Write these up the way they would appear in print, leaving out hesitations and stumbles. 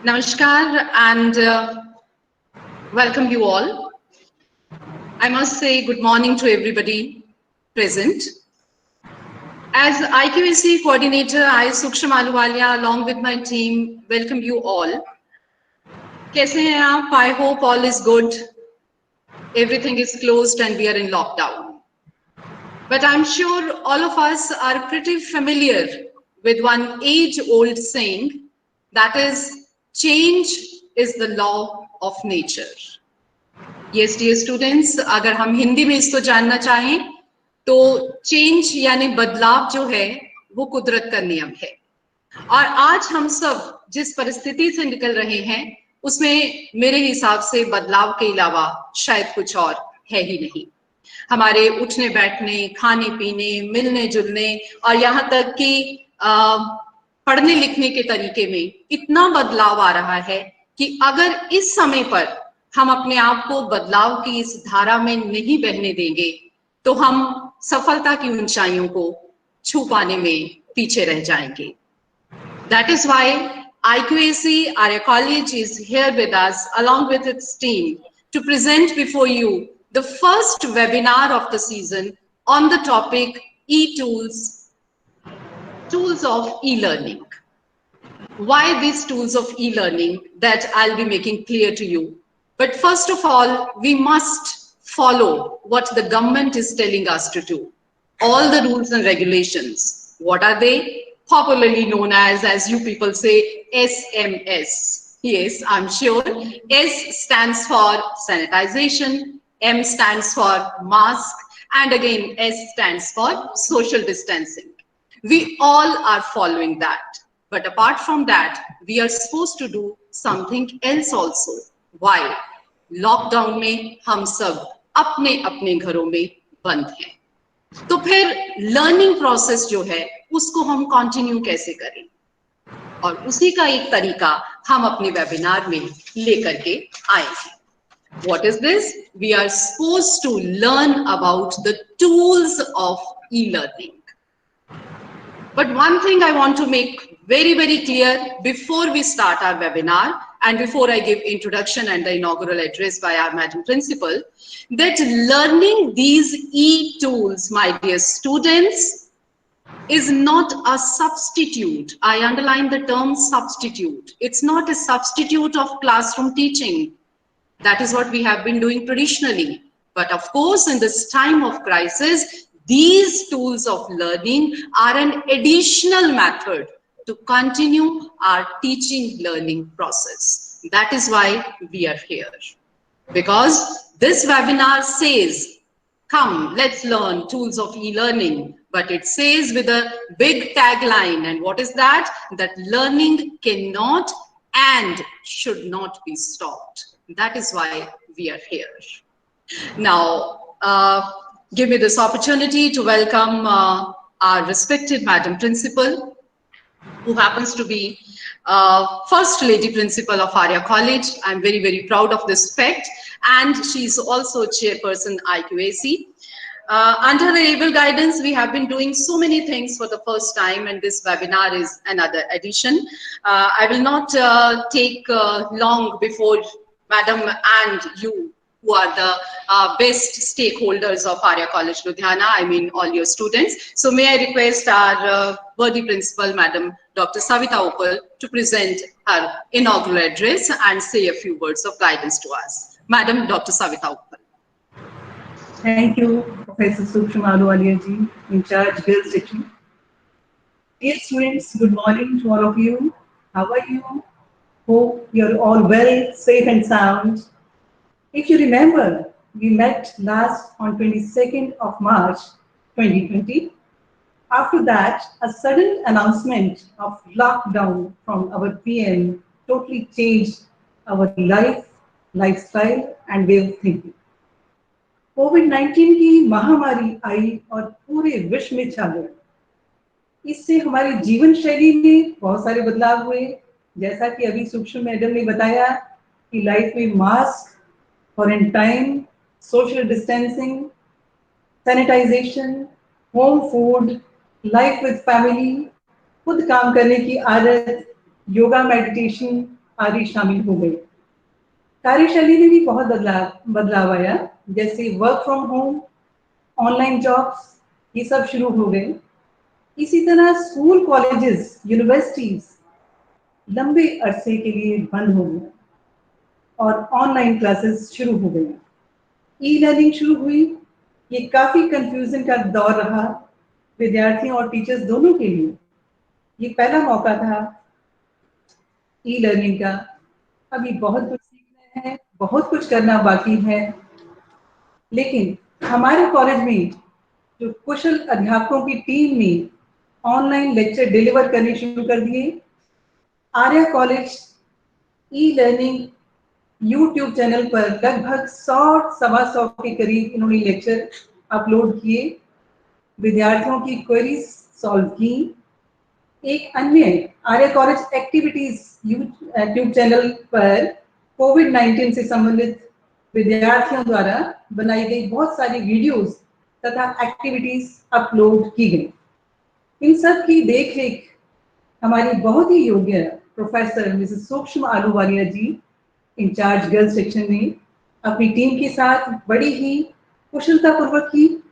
Namaskar and welcome you all. I must say good morning to everybody present. As IQAC coordinator, I, Sukshma Aluwalia, along with my team, welcome you all. कैसे हैं आप? I hope all is good. Everything is closed and we are in lockdown. But I'm sure all of us are pretty familiar with one age-old saying, that is, change is the law of nature. Yes, dear students, अगर हम हिंदी में इसको जानना चाहें तो change यानी बदलाव जो है वो कुदरत का नियम है। और आज हम सब जिस परिस्थिति से निकल रहे हैं उसमें मेरे हिसाब से बदलाव के अलावा शायद कुछ और है ही नहीं। हमारे उठने बैठने, खाने पीने, मिलने जुलने और यहाँ तक कि पढ़ने लिखने के तरीके में इतना बदलाव आ रहा है कि अगर इस समय पर हम अपने आप को बदलाव की इस धारा में नहीं बहने देंगे तो हम सफलता की ऊंचाइयों को छू पाने में पीछे रह जाएंगे। That is why IQAC, our college, is here with us along with its team to present before you the first webinar of the season on the topic e-tools, tools of e-learning. Why these tools of e-learning, that I'll be making clear to you. But first of all, we must follow what the government is telling us to do. All the rules and regulations. What are they? Popularly known as you people say, SMS. Yes, I'm sure. S stands for sanitization, M stands for mask, and again, S stands for social distancing. We all are following that. But apart from that, we are supposed to do something else also. Why? Lockdown में हम सब अपने अपने घरों में बंद हैं। तो फिर लर्निंग प्रोसेस जो है उसको हम कंटिन्यू कैसे करें? और उसी का एक तरीका हम अपने वेबिनार में लेकर के आए हैं। What is this? We are supposed to learn about the tools of e-learning. But one thing I want to make very, very clear before we start our webinar and before I give introduction and the inaugural address by our Madam Principal, that learning these e-tools, my dear students, is not a substitute. I underline the term substitute. It's not a substitute of classroom teaching. That is what we have been doing traditionally. But of course, in this time of crisis, these tools of learning are an additional method to continue our teaching learning process. That is why we are here. Because this webinar says, come, let's learn tools of e-learning. But it says with a big tagline, and what is that? That learning cannot and should not be stopped. That is why we are here. Now, give me this opportunity to welcome our respected Madam Principal, who happens to be First Lady Principal of Arya College. I'm very, very proud of this fact. And she's also Chairperson IQAC. Under her able guidance, we have been doing so many things for the first time, and this webinar is another addition. I will not take long before Madam and you, who are the best stakeholders of Arya College Ludhiana, I mean all your students. So may I request our worthy principal, Madam Dr. Savita Uppal, to present her inaugural address and say a few words of guidance to us. Madam Dr. Savita Uppal. Thank you, Professor Sukshma Aluwalia ji, in charge Girls Section. Dear students, good morning to all of you. How are you? Hope you're all well, safe and sound. If you remember, we met last on 22nd of March 2020. After that, a sudden announcement of lockdown from our PM totally changed our life, lifestyle and way of thinking. कोविड-19 की महामारी आई और पूरे विश्व में छा गई। इससे हमारी जीवन शैली में बहुत सारे बदलाव हुए, जैसा कि अभी सूक्ष्म मैडम ने बताया कि लाइफ में mask, quarantine, social distancing, sanitization, home food, life with family, खुद काम करने की आदत, योगा, मेडिटेशन, आदि शामिल हो गए। कार्यशैली में भी बहुत बदलाव आया, जैसे work from home, online jobs, ये सब शुरू हो गए। इसी तरह स्कूल, कॉलेजेस, यूनिवर्सिटीज लंबे अरसे के लिए बंद हो गए और ऑनलाइन क्लासेस शुरू हो गई। ई लर्निंग शुरू हुई। ये काफी कंफ्यूजन का दौर रहा विद्यार्थियों और टीचर्स दोनों के लिए। ये पहला मौका था ई लर्निंग का। अभी बहुत कुछ सीखना है, बहुत कुछ करना बाकी है, लेकिन हमारे कॉलेज में जो कुशल अध्यापकों की टीम ने ऑनलाइन लेक्चर डिलीवर करने शुरू कर दिए। Arya college e learning YouTube channel पर लगभग 100-125 के करीब इन्होंने लेक्चर अपलोड किए, विद्यार्थियों की क्वेरीज सॉल्व की। एक अन्य आर्य कॉलेज एक्टिविटीज यूट्यूब चैनल पर कोविड-19 से संबंधित विद्यार्थियों द्वारा बनाई गई बहुत सारी वीडियोस तथा एक्टिविटीज अपलोड की गई। इन सब की देखरेख हमारी बहुत ही योग्य प्रोफेसर मिसेस सूक्ष्म आहलूवालिया जी, इंचार्ज गर्ल्स सेक्शन ने अपनी टीम के साथ बड़ी ही कुशलतापूर्वक की,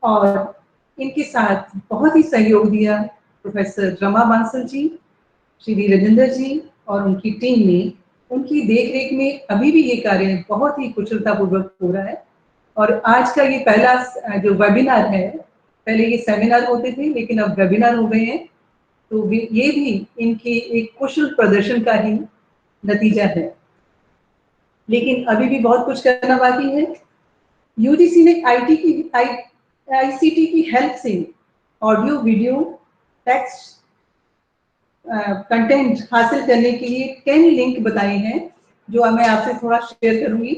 और इनके साथ बहुत ही सहयोग दिया प्रोफेसर रमा बांसल जी, श्री राजेंद्र जी और उनकी टीम ने। उनकी देखरेख में अभी भी ये कार्य बहुत ही कुशलतापूर्वक हो रहा है। और आज का ये पहला जो वेबिनार है, पहले ये सेमिनार होते थे लेकिन अब वेबिनार हो गए हैं, तो ये भी इनके एक कुशल प्रदर्शन का ही नतीजा है। लेकिन अभी भी बहुत कुछ करना बाकी है। यूजीसी ने आईसीटी की हेल्प से ऑडियो, वीडियो, टेक्स्ट कंटेंट हासिल करने के लिए 10 लिंक बताए हैं, जो मैं आपसे थोड़ा शेयर करूंगी।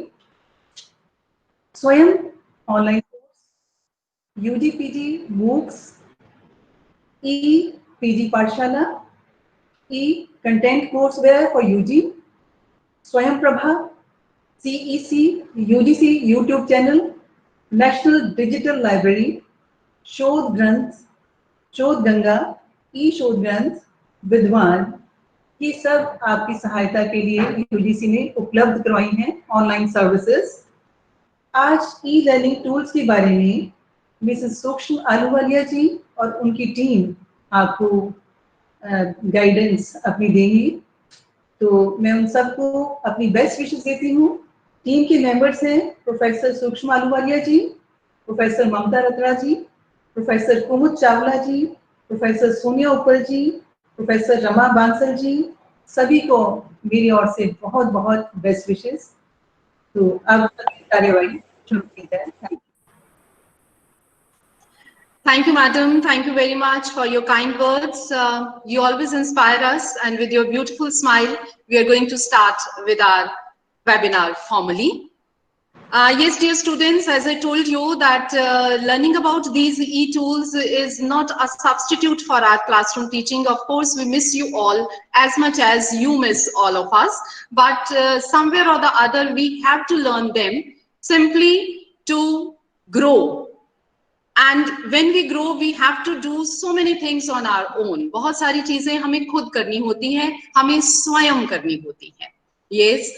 Swayam online course, UG PG MOOCs, E PG Pathshala, E content courseware for UG, Swayam Prabha, CEC UGC YouTube channel, national digital library, Shodh Granth, शोध गंगा, ई शोध ग्रंथ, विद्वान, ये सब आपकी सहायता के लिए यूजीसी ने उपलब्ध करवाई हैं ऑनलाइन सर्विसेज। आज ई लर्निंग टूल्स के बारे में मिसेस सूक्ष्म आहलूवालिया जी और उनकी टीम आपको गाइडेंस अपनी देंगी। तो मैं उन सबको अपनी बेस्ट विशेस देती हूँ। टीम के मेंबर्स हैं प्रोफेसर सूक्ष्म आहलूवालिया जी, प्रोफेसर ममता रत्रा जी, प्रोफेसर कुमुद चावला जी, प्रोफेसर सोनिया उपल जी, प्रोफेसर रमा बांसल जी, सभी को मेरी ओर से बहुत बहुत बेस्ट विशेस। तो अब कार्यवाही शुरू की जाए। Thank you, madam. Thank you very much for your kind words. You always inspire us, and with your beautiful smile, we are going to start with our webinar formally. Yes, dear students, as I told you that learning about these e-tools is not a substitute for our classroom teaching. Of course, we miss you all as much as you miss all of us. But somewhere or the other, we have to learn them simply to grow. And when we grow, we have to do so many things on our own. बहुत सारी चीजें हमें खुद करनी होती हैं, हमें स्वयं करनी होती हैं. Yes,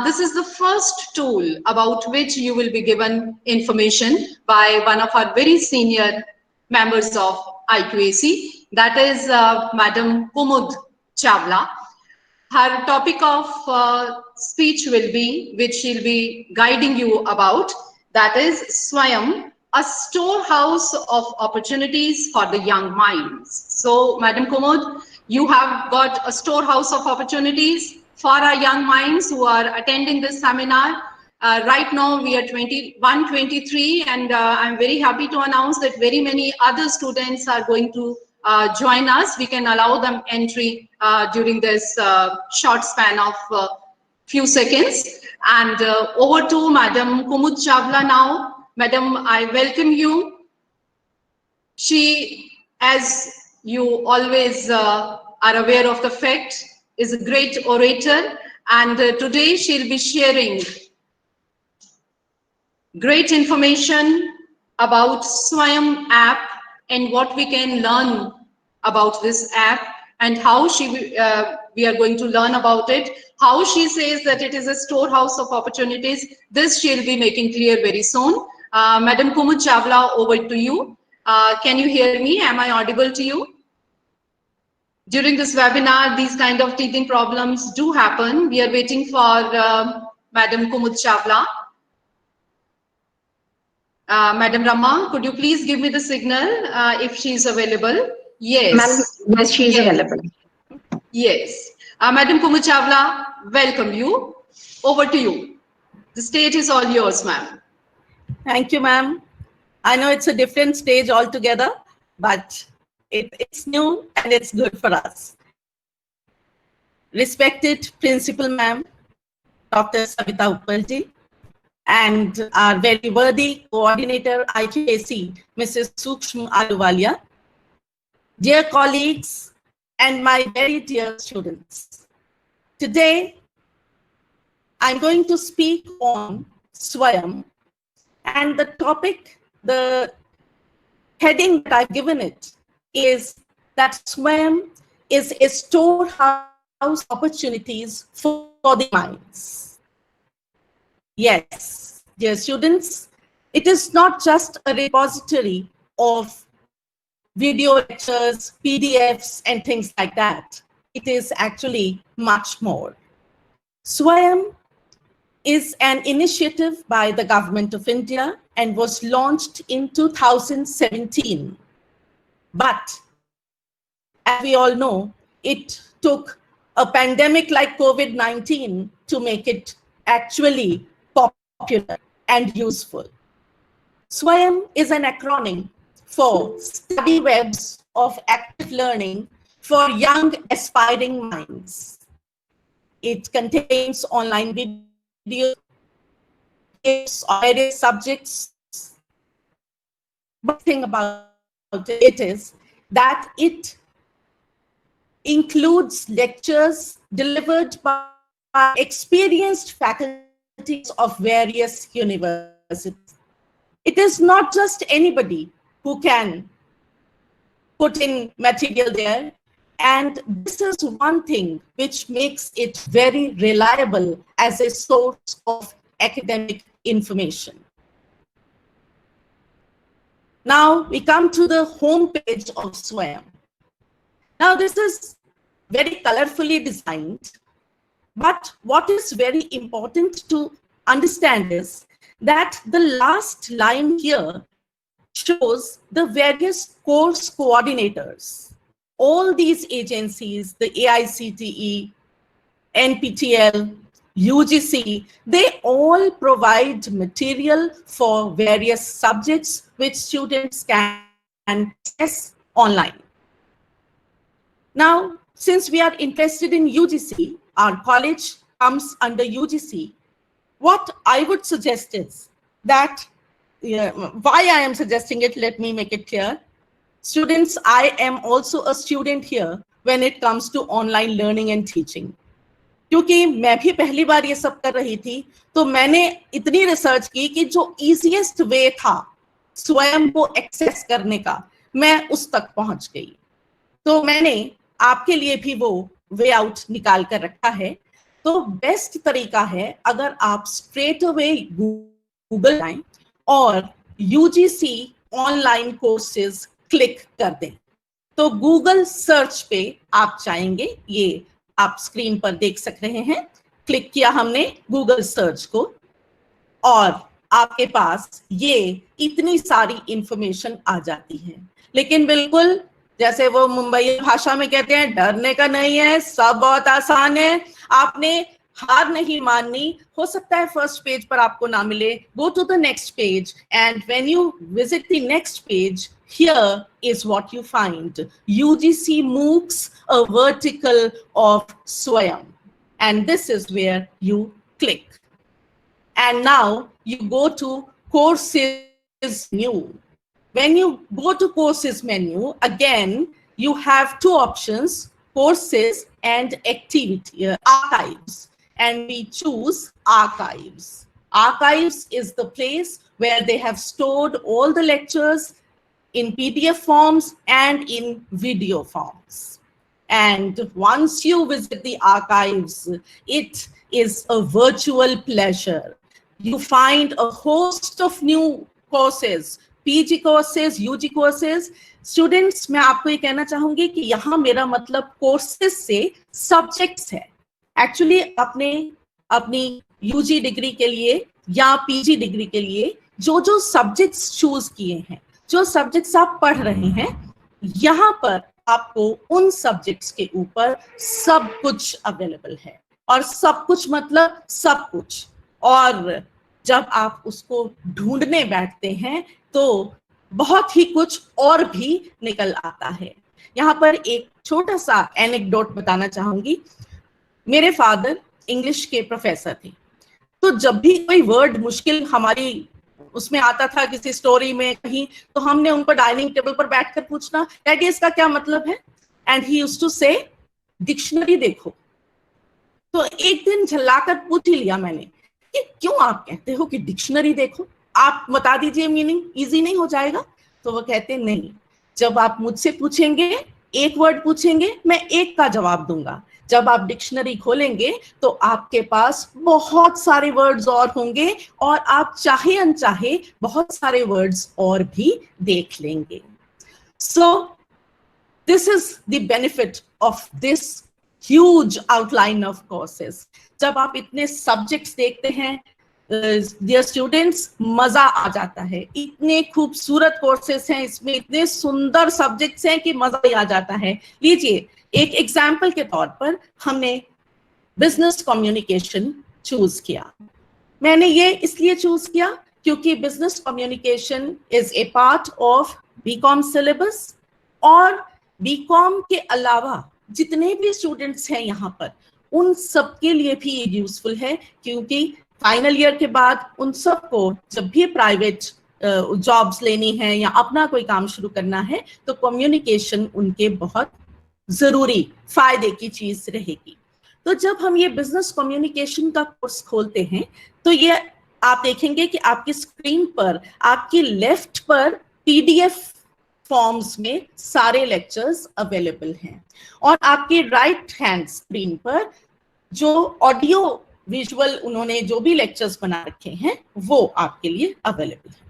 this is the first tool about which you will be given information by one of our very senior members of IQAC, that is Madam Kumud Chawla. Her topic of speech will be, which she'll be guiding you about, that is Swayam, a storehouse of opportunities for the young minds. So, Madam Kumud, you have got a storehouse of opportunities for our young minds who are attending this seminar. Right now, we are 21-23, and I'm very happy to announce that very many other students are going to join us. We can allow them entry during this short span of few seconds. And over to Madam Kumud Chawla now. Madam, I welcome you. She, as you always are aware of the fact, is a great orator, and today she'll be sharing great information about Swayam app and what we can learn about this app. and how we are going to learn about it. How she says that it is a storehouse of opportunities, this she'll be making clear very soon. Madam Kumud Chawla, over to you. Can you hear me? Am I audible to you? During this webinar, these kind of teething problems do happen. We are waiting for Madam Kumud Chawla. Madam Rama, could you please give me the signal if she is available? Yes. Yes, she is available. Yes. Madam Kumud Chawla, welcome you. Over to you. The stage is all yours, ma'am. Thank you, ma'am. I know it's a different stage altogether, but it's new and it's good for us. Respected Principal Ma'am, Dr. Savita Uppalji, and our very worthy coordinator, IQAC, Mrs. Sukshma Ahluwalia, dear colleagues, and my very dear students. Today, I'm going to speak on Swayam, and the topic, the heading that I've given it is that Swayam is a storehouse opportunities for the minds. Yes, dear students, it is not just a repository of video lectures, PDFs, and things like that. It is actually much more. Swayam is an initiative by the Government of India and was launched in 2017. But as we all know, it took a pandemic like COVID-19 to make it actually popular and useful. Swayam is an acronym for Study Webs of Active Learning for Young Aspiring Minds. It contains online videos, various subjects. But the thing about it is that it includes lectures delivered by experienced faculties of various universities. It is not just anybody who can put in material there. And this is one thing which makes it very reliable as a source of academic information. Now we come to the home page of Swayam. Now this is very colorfully designed, but what is very important to understand is that the last line here shows the various course coordinators. All these agencies, the AICTE, NPTEL, UGC, they all provide material for various subjects which students can access online. Now, since we are interested in UGC, our college comes under UGC, what I would suggest is that, why I am suggesting it, let me make it clear. Students, I am also a student here when it comes to online learning and teaching. क्योंकि मैं भी पहली बार ये सब कर रही थी, तो मैंने इतनी रिसर्च की कि जो easiest way था स्वयं को एक्सेस करने का, मैं उस तक पहुंच गई. तो मैंने आपके लिए भी वो वे आउट निकाल कर रखा है. तो बेस्ट तरीका है अगर आप स्ट्रेट अवे गूगल जाएं और यूजीसी ऑनलाइन कोर्सेज क्लिक कर दें. तो गूगल सर्च पे आप जाएंगे, ये आप स्क्रीन पर देख सक रहे हैं. क्लिक किया हमने गूगल सर्च को और आपके पास ये इतनी सारी इंफॉर्मेशन आ जाती है. लेकिन बिल्कुल जैसे वो मुंबई भाषा में कहते हैं, डरने का नहीं है, सब बहुत आसान है. आपने हार नहीं माननी. हो सकता है फर्स्ट पेज पर आपको ना मिले, go to the next page and when you visit the next page, here is what you find. UGC MOOCs, a vertical of Swayam, and this is where you click. And now you go to courses menu. When you go to courses menu, again you have two options, courses and activity archives, and we choose archives. Archives is the place where they have stored all the lectures in PDF forms and in video forms. And once you visit the archives, it is a virtual pleasure. You find a host of new courses, PG courses, UG courses. Students, मैं आपको ये कहना चाहूंगी कि यहाँ मेरा मतलब courses से सब्जेक्ट्स है. एक्चुअली अपने अपनी UG डिग्री के लिए या PG डिग्री के लिए जो सब्जेक्ट्स चूज किए हैं, जो सब्जेक्ट्स आप पढ़ रहे हैं, यहाँ पर आपको उन सब्जेक्ट्स के ऊपर सब कुछ अवेलेबल है. और सब कुछ मतलब सब कुछ. और जब आप उसको ढूंढने बैठते हैं तो बहुत ही कुछ और भी निकल आता है. यहाँ पर एक छोटा सा एनेक्डोट बताना चाहूंगी. मेरे फादर इंग्लिश के प्रोफेसर थे, तो जब भी कोई वर्ड मुश्किल हमारी उसमें आता था किसी स्टोरी में कहीं, तो हमने उनको डाइनिंग टेबल पर बैठकर पूछना, डैडी इसका क्या मतलब है? एंड ही यूज्ड टू से, डिक्शनरी देखो. तो एक दिन झल्लाकर पूछ ही लिया मैंने कि क्यों आप कहते हो कि डिक्शनरी देखो, आप बता दीजिए मीनिंग, इजी नहीं हो जाएगा? तो वो कहते नहीं, जब आप मुझसे पूछेंगे, एक वर्ड पूछेंगे, मैं एक का जवाब दूंगा. जब आप डिक्शनरी खोलेंगे तो आपके पास बहुत सारे वर्ड्स और होंगे और आप चाहे अनचाहे बहुत सारे वर्ड्स और भी देख लेंगे. सो this is the benefit of this huge outline of courses. जब आप इतने सब्जेक्ट्स देखते हैं डियर स्टूडेंट्स, मजा आ जाता है. इतने खूबसूरत कोर्सेज हैं इसमें, इतने सुंदर सब्जेक्ट्स हैं कि मजा ही आ जाता है. लीजिए एक एग्जाम्पल के तौर पर, हमने बिजनेस कम्युनिकेशन चूज किया. मैंने ये इसलिए चूज किया क्योंकि business communication is a part of BCom syllabus. और बीकॉम के अलावा जितने भी स्टूडेंट्स हैं यहाँ पर, उन सबके लिए भी यूजफुल है, क्योंकि फाइनल ईयर के बाद उन सबको जब भी प्राइवेट जॉब्स लेनी है या अपना कोई काम शुरू करना है, तो कम्युनिकेशन उनके बहुत जरूरी फायदे की चीज रहेगी. तो जब हम ये बिजनेस कम्युनिकेशन का कोर्स खोलते हैं, तो ये आप देखेंगे कि आपकी स्क्रीन पर, आपकी लेफ्ट पर PDF फॉर्म्स में सारे लेक्चर्स अवेलेबल हैं, और आपकी राइट हैंड स्क्रीन पर जो ऑडियो विजुअल उन्होंने जो भी लेक्चर्स बना रखे हैं वो आपके लिए अवेलेबल है.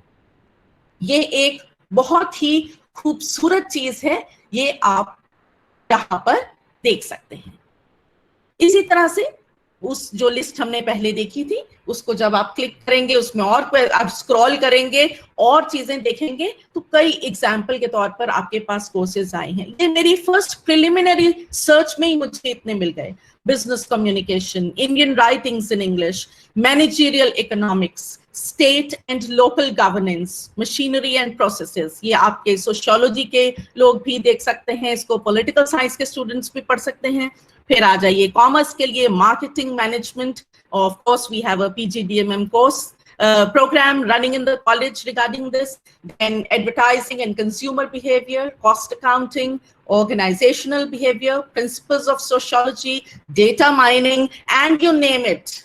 ये एक बहुत ही खूबसूरत चीज है, ये आप यहाँ पर देख सकते हैं. इसी तरह से उस जो लिस्ट हमने पहले देखी थी, उसको जब आप क्लिक करेंगे, उसमें और आप स्क्रॉल करेंगे और चीजें देखेंगे, तो कई एग्जाम्पल के तौर पर आपके पास कोर्सेज आए हैं. ये मेरी फर्स्ट प्रिलिमिनरी सर्च में ही मुझे इतने मिल गए. Business communication, Indian writings in English, managerial economics, state and local governance, machinery and processes. ये आपके सोशियोलॉजी के लोग भी देख सकते हैं, इसको पॉलिटिकल साइंस के स्टूडेंट्स भी पढ़ सकते हैं. फिर आ जाइए कॉमर्स के लिए, marketing management. Of course we have a PGDMM course program running in the college regarding this. Then advertising and consumer behavior, cost accounting, organizational behavior, principles of sociology, data mining, and you name it.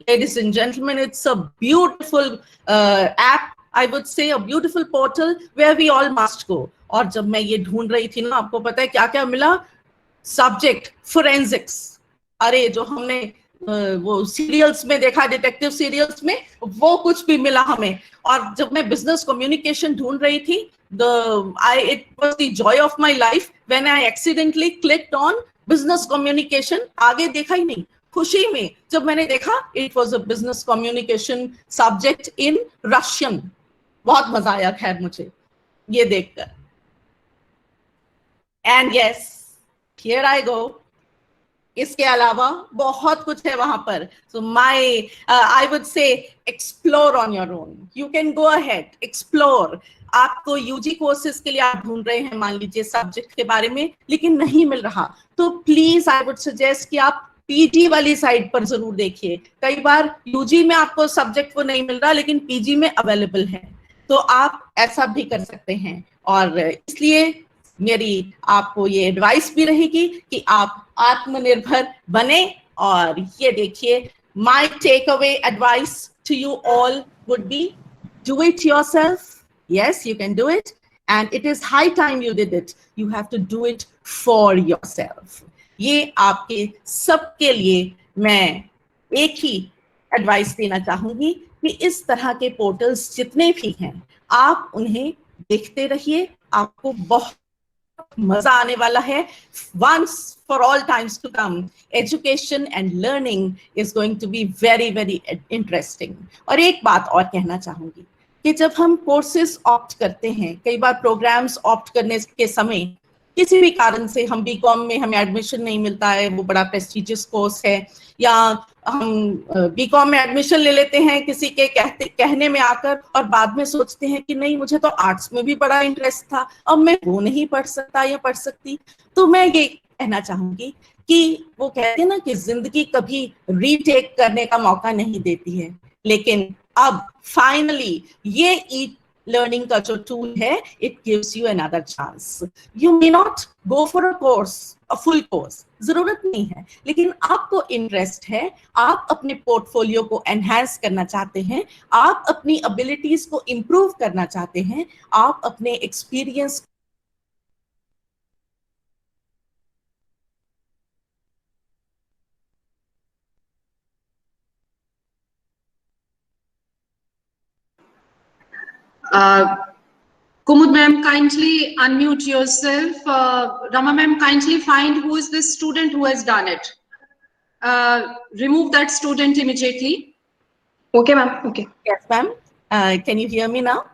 Ladies and gentlemen, it's a beautiful app, I would say, a beautiful portal where we all must go. और जब मैं ये ढूंढ रही थी ना, आपको पता है क्या क्या मिला? Subject forensics. अरे जो हमने वो सीरियल्स में देखा, डिटेक्टिव सीरियल्स में, वो कुछ भी मिला हमें. और जब मैं बिजनेस कम्युनिकेशन ढूंढ रही थी, it was the joy of my life when I accidentally clicked on business communication. आगे देखा ही नहीं, खुशी में जब मैंने देखा it was a business communication subject in Russian. बहुत मजा आया खैर मुझे ये देखकर. And yes, here I go. इसके अलावा बहुत कुछ है वहां पर. So I would say explore on your own. You can go ahead, explore. आपको UG कोर्सेज के लिए आप ढूंढ रहे हैं, मान लीजिए सब्जेक्ट के बारे में, लेकिन नहीं मिल रहा, तो प्लीज आई वुड सजेस्ट कि आप PG वाली साइड पर जरूर देखिए. कई बार UG में आपको सब्जेक्ट वो नहीं मिल रहा, लेकिन PG में अवेलेबल है, तो आप ऐसा भी कर सकते हैं. और इसलिए मेरी आपको ये एडवाइस भी रहेगी कि आप आत्मनिर्भर बने. और ये देखिए, my takeaway advice to you all would be, do it yourself. Yes, you can do it. and it is high time you did it. You have to do it for yourself. ये आपके सबके लिए मैं एक ही advice देना चाहूंगी कि इस तरह के पोर्टल्स जितने भी हैं, आप उन्हें देखते रहिए, आपको बहुत मजा आने वाला है. Once for all times to come, education and learning is going to be very, very interesting. और एक बात और कहना चाहूंगी कि जब हम कोर्सेज ऑप्ट करते हैं, कई बार प्रोग्राम्स ऑप्ट करने के समय किसी भी कारण से हम बीकॉम में हमें एडमिशन नहीं मिलता है, वो बड़ा प्रेस्टिजियस कोर्स है, या हम बीकॉम में एडमिशन ले लेते हैं किसी के कहने में आकर, और बाद में सोचते हैं कि नहीं, मुझे तो आर्ट्स में भी बड़ा इंटरेस्ट था, अब मैं वो नहीं पढ़ सकता या पढ़ सकती. तो मैं ये कहना चाहूंगी कि वो कहते हैं ना कि जिंदगी कभी रीटेक करने का मौका नहीं देती है, लेकिन अब फाइनली ये learning का जो tool है, it gives you another chance. You may not go for a course, a full course, जरूरत नहीं है, लेकिन आपको इंटरेस्ट है, आप अपने पोर्टफोलियो को एनहांस करना चाहते हैं, आप अपनी एबिलिटीज को इम्प्रूव करना चाहते हैं, आप अपने experience Kumud ma'am, kindly unmute yourself. Rama ma'am, kindly find who is this student who has done it. Remove that student immediately. Okay, ma'am. Okay. Yes, ma'am. Can you hear me now?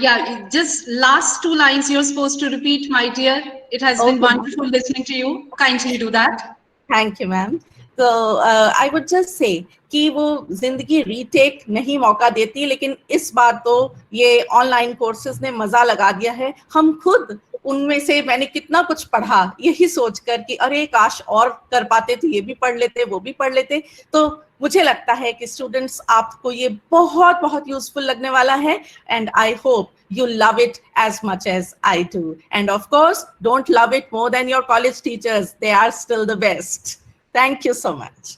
Yeah, just last 2 lines you're supposed to repeat, my dear. It has been wonderful listening to you. Kindly do that. Thank you, ma'am. So I would just say कि वो जिंदगी retake नहीं मौका देती, लेकिन इस बार तो ये ऑनलाइन कोर्सेज ने मजा लगा दिया है. हम खुद उनमें से, मैंने कितना कुछ पढ़ा यही सोचकर कि अरे काश और कर पाते तो ये भी पढ़ लेते, वो भी पढ़ लेते. तो मुझे लगता है कि स्टूडेंट्स, आपको ये बहुत बहुत यूजफुल लगने वाला है, and I hope you love it as much as I do. And of course, don't love it more than your college teachers. They are still the best. Thank you so much.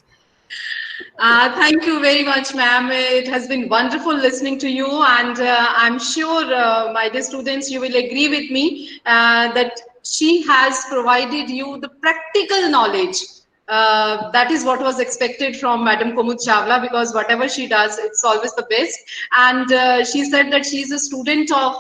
Thank you very much, ma'am. It has been wonderful listening to you, and I'm sure, my dear students, you will agree with me that she has provided you the practical knowledge. That is what was expected from Madam Kumud Chawla, because whatever she does, it's always the best. And she said that she is a student of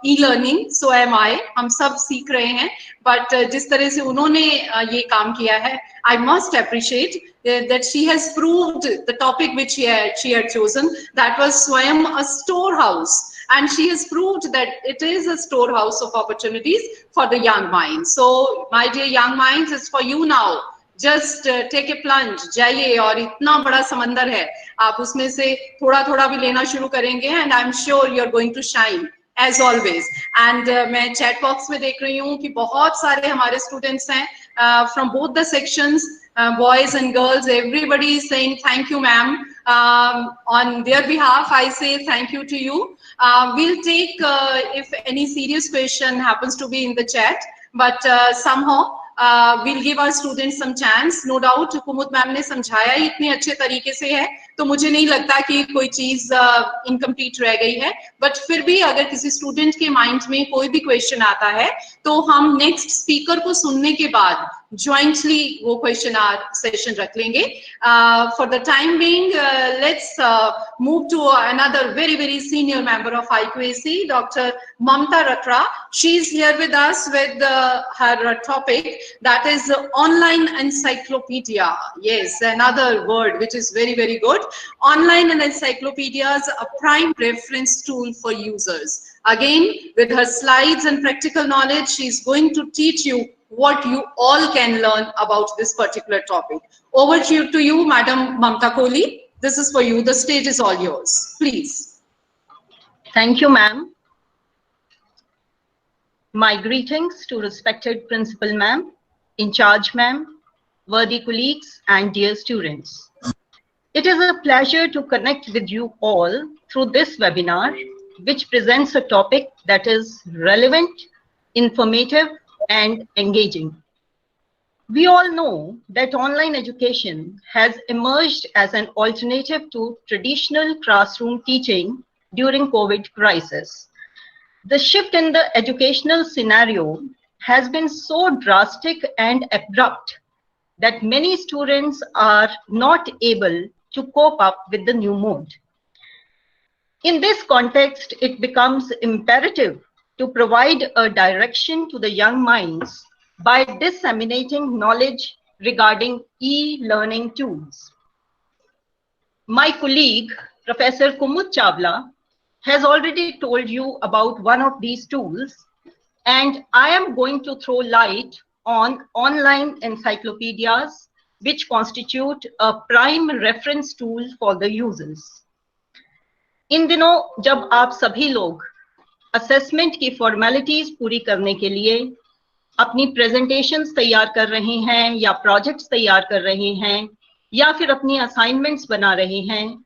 e-learning. So am I. हम सब सीख रहे हैं. But जिस तरह से उन्होंने ये काम किया है, I must appreciate that she has proved the topic which she had chosen. That was Swayam, a storehouse. And she has proved that it is a storehouse of opportunities for the young minds. So, my dear young minds, it's for you now. Just take a plunge, जाइए, और इतना बड़ा समंदर है, आप उसमें से थोड़ा थोड़ा भी लेना शुरू करेंगे, and I'm sure you're going to shine as always. And मैं chat box में देख रही हूँ कि बहुत सारे हमारे students हैं from both the sections, boys and girls. Everybody is saying thank you, ma'am. On their behalf, I say thank you to you. We'll take if any serious question happens to be in the chat, but somehow we'll give our students some chance. No doubt Kumud ma'am ने समझाया ही इतने अच्छे तरीके से है, तो मुझे नहीं लगता कि कोई चीज इनकम्प्लीट रह गई है. बट फिर भी अगर किसी स्टूडेंट के माइंड में कोई भी क्वेश्चन आता है, तो हम नेक्स्ट स्पीकर को सुनने के बाद jointly वो question hour session रख लेंगे. For the time being, let's move to another very, very senior member of IQAC, Dr. Mamta Ratra. She is here with us with her topic, that is online encyclopedia. Yes, another word which is very, very good. Online and encyclopedias, a prime reference tool for users. Again, with her slides and practical knowledge, she is going to teach you what you all can learn about this particular topic. Over to you, Madam Mamta Kohli. This is for you. The stage is all yours. Please. Thank you, ma'am. My greetings to respected Principal ma'am, in charge ma'am, worthy colleagues, and dear students. It is a pleasure to connect with you all through this webinar, which presents a topic that is relevant, informative, and engaging. We all know that online education has emerged as an alternative to traditional classroom teaching during COVID crisis. The shift in the educational scenario has been so drastic and abrupt that many students are not able to cope up with the new mode. In this context, it becomes imperative to provide a direction to the young minds by disseminating knowledge regarding e-learning tools. My colleague, Professor Kumud Chawla, has already told you about one of these tools, and I am going to throw light on online encyclopedias, which constitute a prime reference tool for the users. इन दिनों जब आप सभी लोग assessment की formalities पूरी करने के लिए अपनी प्रेजेंटेशंस तैयार कर रहे हैं या प्रोजेक्ट्स तैयार कर रहे हैं या फिर अपनी असाइनमेंट्स बना रहे हैं,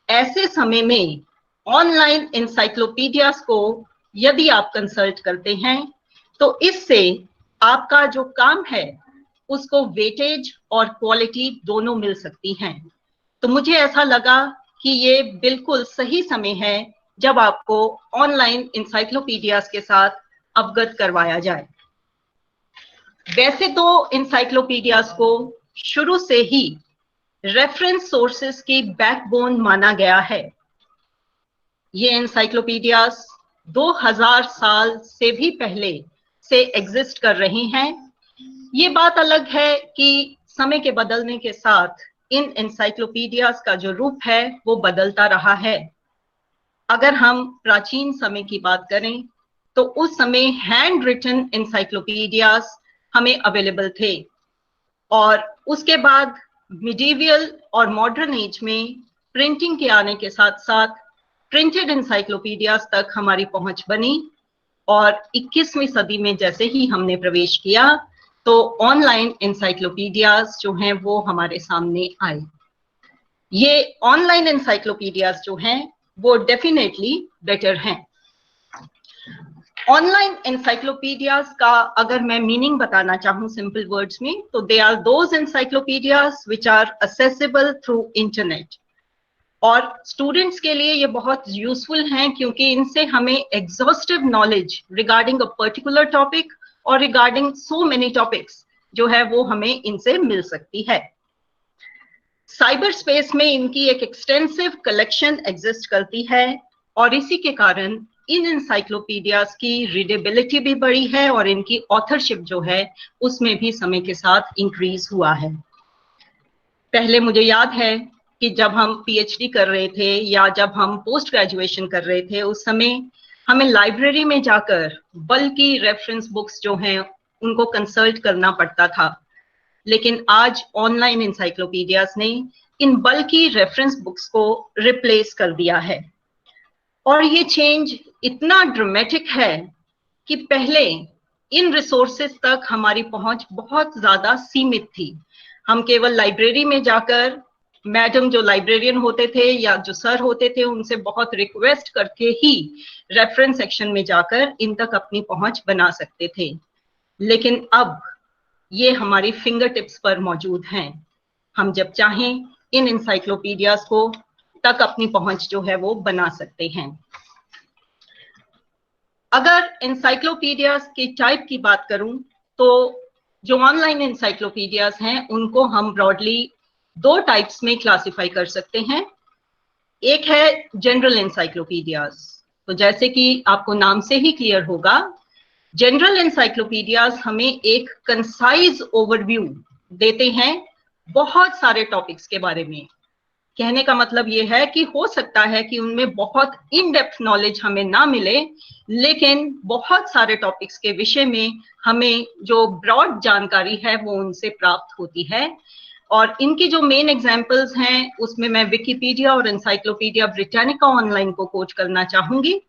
ऐसे समय में ऑनलाइन एनसाइक्लोपीडियाज को यदि आप कंसल्ट करते हैं तो इससे आपका जो काम है उसको वेटेज और क्वालिटी दोनों मिल सकती हैं। तो मुझे ऐसा लगा कि ये बिल्कुल सही समय है जब आपको ऑनलाइन एनसाइक्लोपीडियाज के साथ अवगत करवाया जाए। वैसे तो एनसाइक्लोपीडियाज को शुरू से ही रेफरेंस सोर्सेस की बैकबोन माना गया है। ये एनसाइक्लोपीडियाज 2000 साल से भी पहले से एग्जिस्ट कर रही हैं। ये बात अलग है कि समय के बदलने के साथ इन एनसाइक्लोपीडियाज का जो रूप है वो बदलता रहा है। अगर हम प्राचीन समय की बात करें तो उस समय हैंड रिटन एनसाइक्लोपीडियाज हमें अवेलेबल थे और उसके बाद मिडीवियल और मॉडर्न एज में प्रिंटिंग के आने के साथ साथ प्रिंटेड एनसाइक्लोपीडियाज तक हमारी पहुंच बनी और 21वीं सदी में जैसे ही हमने प्रवेश किया तो ऑनलाइन एनसाइक्लोपीडियाज जो हैं वो हमारे सामने आए। ये ऑनलाइन एनसाइक्लोपीडियाज जो हैं वो डेफिनेटली बेटर हैं। ऑनलाइन एनसाइक्लोपीडियाज का अगर मैं मीनिंग बताना चाहूँ सिंपल वर्ड्स में तो they are those encyclopedias which are accessible through internet. और स्टूडेंट्स के लिए ये बहुत यूजफुल हैं क्योंकि इनसे हमें exhaustive knowledge regarding a particular topic और रिगार्डिंग सो मेनी टॉपिक्स जो है वो हमें इनसे मिल सकती है। साइबर स्पेस में इनकी एक एक्सटेंसिव कलेक्शन एग्जिस्ट करती है और इसी के कारण इन एनसाइक्लोपीडियाज की रीडेबिलिटी भी बढ़ी है और इनकी ऑथरशिप जो है उसमें भी समय के साथ इंक्रीज हुआ है। पहले मुझे याद है कि जब हम पीएचडी कर रहे थे या जब हम पोस्ट ग्रेजुएशन कर रहे थे उस समय हमें लाइब्रेरी में जाकर बल्कि रेफरेंस बुक्स जो हैं उनको कंसल्ट करना पड़ता था, लेकिन आज ऑनलाइन एनसाइक्लोपीडियाज ने इन बल्कि रेफरेंस बुक्स को रिप्लेस कर दिया है। और ये चेंज इतना ड्रामेटिक है कि पहले इन रिसोर्सेज तक हमारी पहुंच बहुत ज्यादा सीमित थी। हम केवल लाइब्रेरी में जाकर मैडम जो लाइब्रेरियन होते थे या जो सर होते थे उनसे बहुत रिक्वेस्ट करके ही रेफरेंस सेक्शन में जाकर इन तक अपनी पहुंच बना सकते थे, लेकिन अब ये हमारी फिंगर टिप्स पर मौजूद हैं। हम जब चाहें इन एनसाइक्लोपीडियाज को तक अपनी पहुंच जो है वो बना सकते हैं। अगर एनसाइक्लोपीडियाज के टाइप की बात करूं तो जो ऑनलाइन एनसाइक्लोपीडियाज हैं उनको हम ब्रॉडली दो टाइप्स में क्लासिफाई कर सकते हैं। एक है जनरल एनसाइक्लोपीडियाज, तो जैसे कि आपको नाम से ही क्लियर होगा, जनरल एनसाइक्लोपीडियाज हमें एक कंसाइज ओवरव्यू देते हैं बहुत सारे टॉपिक्स के बारे में। कहने का मतलब ये है कि हो सकता है कि उनमें बहुत इन डेप्थ नॉलेज हमें ना मिले, लेकिन बहुत सारे टॉपिक्स के विषय में हमें जो ब्रॉड जानकारी है वो उनसे प्राप्त होती है। और इनकी जो मेन एग्जांपल्स हैं उसमें मैं विकिपीडिया और एनसाइक्लोपीडिया ब्रिटानिका ऑनलाइन को कोट करना चाहूंगी।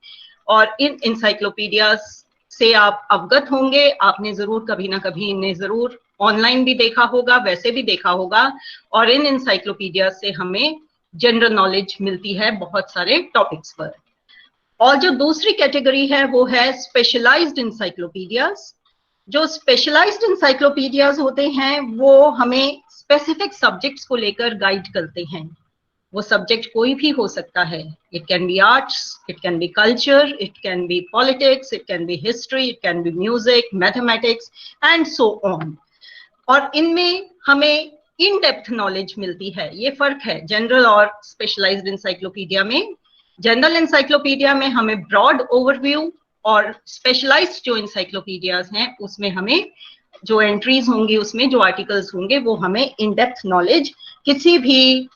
और इन एनसाइक्लोपीडिया से आप अवगत होंगे, आपने जरूर कभी ना कभी इन्हें जरूर ऑनलाइन भी देखा होगा, वैसे भी देखा होगा। और इन एनसाइक्लोपीडिया से हमें जनरल नॉलेज मिलती है बहुत सारे टॉपिक्स पर। और जो दूसरी कैटेगरी है वो है स्पेशलाइज्ड एनसाइक्लोपीडियाज। जो स्पेशलाइज्ड एनसाइक्लोपीडियाज होते हैं वो हमें स्पेसिफिक सब्जेक्ट्स को लेकर गाइड करते हैं। वो सब्जेक्ट कोई भी हो सकता है. It can be arts, it can be culture, it can be politics, it can be history, it can be music, mathematics and so on. और इनमें हमें इन डेप्थ नॉलेज मिलती है. ये फर्क है जनरल और स्पेशलाइज्ड इंसाइक्लोपीडिया में. जनरल इंसाइक्लोपीडिया में हमें ब्रॉड ओवरव्यू, और स्पेशलाइज्ड जो इंसाइक्लोपीडियाज हैं उसमें हमें जो एंट्रीज होंगी, उसमें जो आर्टिकल्स होंगे, वो हमें इन डेप्थ नॉलेज किसी भी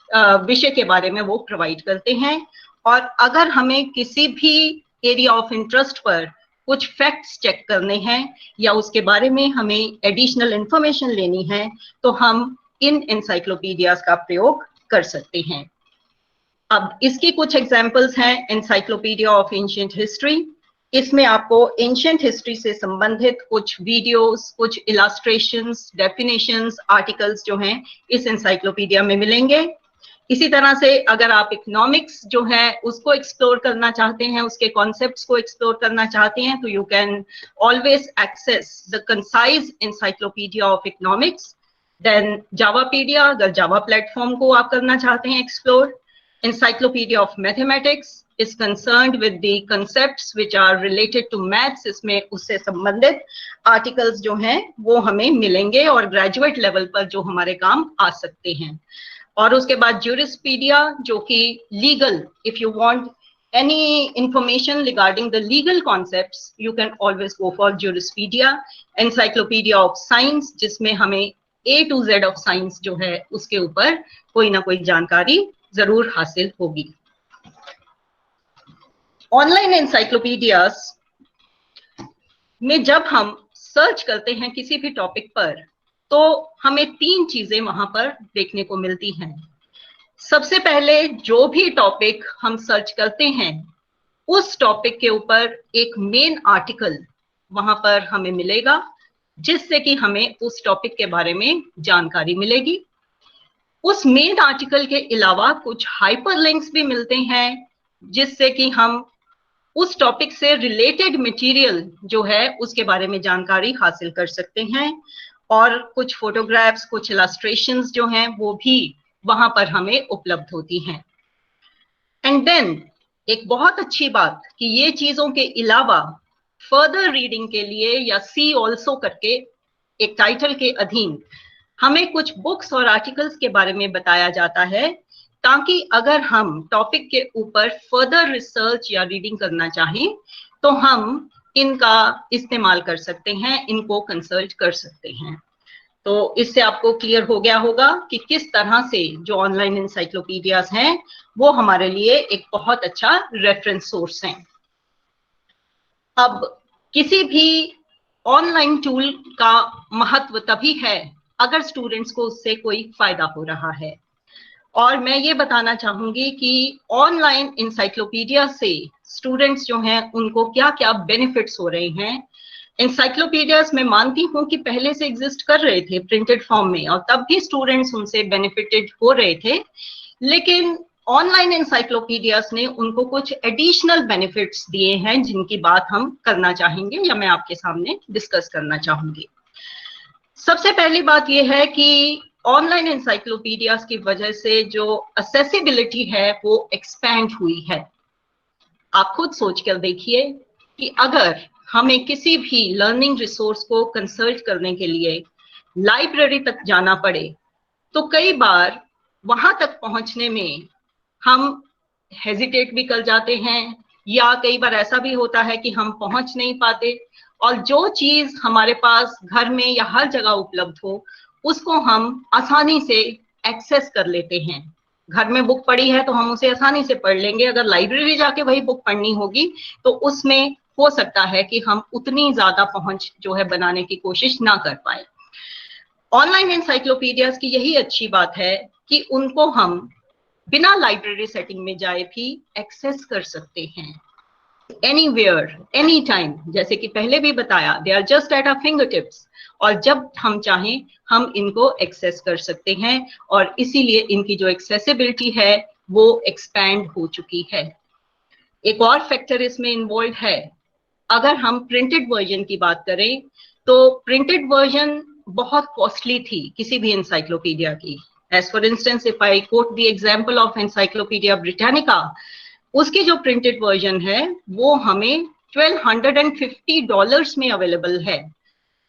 विषय के बारे में वो प्रोवाइड करते हैं. और अगर हमें किसी भी एरिया ऑफ इंटरेस्ट पर कुछ फैक्ट्स चेक करने हैं या उसके बारे में हमें एडिशनल इंफॉर्मेशन लेनी है, तो हम इन इंसाइक्लोपीडियाज का प्रयोग कर सकते हैं. अब इसकी कुछ एग्जांपल्स हैं. इंसाइक्लोपीडिया ऑफ एंशिएंट हिस्ट्री, इसमें आपको एंशिएंट हिस्ट्री से संबंधित कुछ वीडियोस, कुछ इलास्ट्रेशंस, डेफिनेशंस, आर्टिकल्स जो हैं इस इंसाइक्लोपीडिया में मिलेंगे. इसी तरह से अगर आप इकोनॉमिक्स जो है उसको एक्सप्लोर करना चाहते हैं, उसके कॉन्सेप्ट्स को एक्सप्लोर करना चाहते हैं, तो you can always access the concise encyclopaedia of economics. Then Javapedia, अगर जावा प्लेटफॉर्म को आप करना चाहते हैं explore. Encyclopedia of Mathematics is concerned with the concepts which are related to maths. इसमें उससे संबंधित आर्टिकल्स जो हैं वो हमें मिलेंगे और ग्रेजुएट लेवल पर जो हमारे काम आ सकते हैं. और उसके बाद Jurisppedia, जो कि legal, if you want any information regarding the legal concepts, you can always go for Jurisppedia. Encyclopedia of Science, जिसमें हमें A to Z of Science जो है उसके ऊपर कोई ना कोई जानकारी जरूर हासिल होगी. ऑनलाइन एनसाइक्लोपीडियाज में जब हम सर्च करते हैं किसी भी टॉपिक पर, तो हमें 3 चीजें वहां पर देखने को मिलती हैं. सबसे पहले जो भी टॉपिक हम सर्च करते हैं उस टॉपिक के ऊपर एक मेन आर्टिकल वहां पर हमें मिलेगा, जिससे कि हमें उस टॉपिक के बारे में जानकारी मिलेगी. उस मेन आर्टिकल के अलावा कुछ हाइपरलिंक्स भी मिलते हैं, जिससे कि हम उस टॉपिक से रिलेटेड मटेरियल जो है उसके बारे में जानकारी हासिल कर सकते हैं. और कुछ फोटोग्राफ्स, कुछ इलस्ट्रेशंस जो हैं वो भी वहां पर हमें उपलब्ध होती हैं. एंड देन एक बहुत अच्छी बात कि ये चीजों के अलावा फर्दर रीडिंग के लिए या सी ऑल्सो करके एक टाइटल के अधीन हमें कुछ बुक्स और आर्टिकल्स के बारे में बताया जाता है, ताकि अगर हम टॉपिक के ऊपर फर्दर रिसर्च या रीडिंग करना चाहें तो हम इनका इस्तेमाल कर सकते हैं, इनको कंसल्ट कर सकते हैं. तो इससे आपको क्लियर हो गया होगा कि किस तरह से जो ऑनलाइन इंसाइक्लोपीडियाज हैं वो हमारे लिए एक बहुत अच्छा रेफरेंस सोर्स हैं. अब किसी भी ऑनलाइन टूल का महत्व तभी है अगर स्टूडेंट्स को उससे कोई फायदा हो रहा है. और मैं ये बताना चाहूंगी कि ऑनलाइन इंसाइक्लोपीडिया से स्टूडेंट्स जो हैं उनको क्या क्या बेनिफिट्स हो रहे हैं. इंसाइक्लोपीडियाज मैं मानती हूँ कि पहले से एग्जिस्ट कर रहे थे प्रिंटेड फॉर्म में, और तब भी स्टूडेंट्स उनसे बेनिफिटेड हो रहे थे, लेकिन ऑनलाइन इंसाइक्लोपीडियाज ने उनको कुछ एडिशनल बेनिफिट्स दिए हैं जिनकी बात हम करना चाहेंगे या मैं आपके सामने डिस्कस करना चाहूंगी. सबसे पहली बात यह है कि ऑनलाइन इंसाइक्लोपीडियाज की वजह से जो एक्सेसिबिलिटी है वो एक्सपैंड हुई है. आप खुद सोच कर देखिए कि अगर हमें किसी भी लर्निंग रिसोर्स को कंसल्ट करने के लिए लाइब्रेरी तक जाना पड़े, तो कई बार वहां तक पहुंचने में हम हेजिटेट भी कर जाते हैं, या कई बार ऐसा भी होता है कि हम पहुंच नहीं पाते, और जो चीज हमारे पास घर में या हर जगह उपलब्ध हो उसको हम आसानी से एक्सेस कर लेते हैं. घर में बुक पड़ी है तो हम उसे आसानी से पढ़ लेंगे, अगर लाइब्रेरी जाके वही बुक पढ़नी होगी तो उसमें हो सकता है कि हम उतनी ज्यादा पहुंच जो है बनाने की कोशिश ना कर पाए. ऑनलाइन एनसाइक्लोपीडियाज की यही अच्छी बात है कि उनको हम बिना लाइब्रेरी सेटिंग में जाए भी एक्सेस कर सकते हैं, एनीवेयर, एनी टाइम. जैसे कि पहले भी बताया, they are just at our finger tips, और जब हम चाहें हम इनको एक्सेस कर सकते हैं, और इसीलिए इनकी जो एक्सेसिबिलिटी है वो एक्सपैंड हो चुकी है. एक और फैक्टर इसमें इन्वॉल्व है. अगर हम प्रिंटेड वर्जन की बात करें तो प्रिंटेड वर्जन बहुत कॉस्टली थी किसी भी इंसाइक्लोपीडिया की. As for instance, if I quote the example of Encyclopedia Britannica, उसकी जो printed version है वो हमें $1,250 में अवेलेबल है,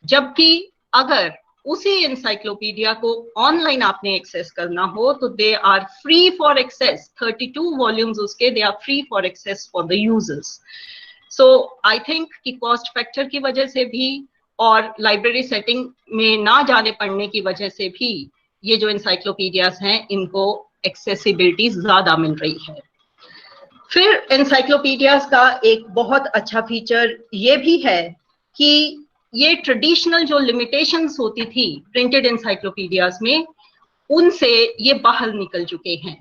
जबकि अगर उसी encyclopedia को ऑनलाइन आपने एक्सेस करना हो तो they are free for access, 32 volumes उसके, they are free for access for the users. So I think कि कॉस्ट फैक्टर की वजह से भी और लाइब्रेरी सेटिंग में ना जाने पड़ने की वजह से भी ये जो encyclopedias हैं इनको एक्सेसिबिलिटी ज्यादा मिल रही है. फिर encyclopedias का एक बहुत अच्छा फीचर ये भी है कि ये ट्रेडिशनल जो लिमिटेशंस होती थी प्रिंटेड encyclopedias में, उनसे ये बाहर निकल चुके हैं.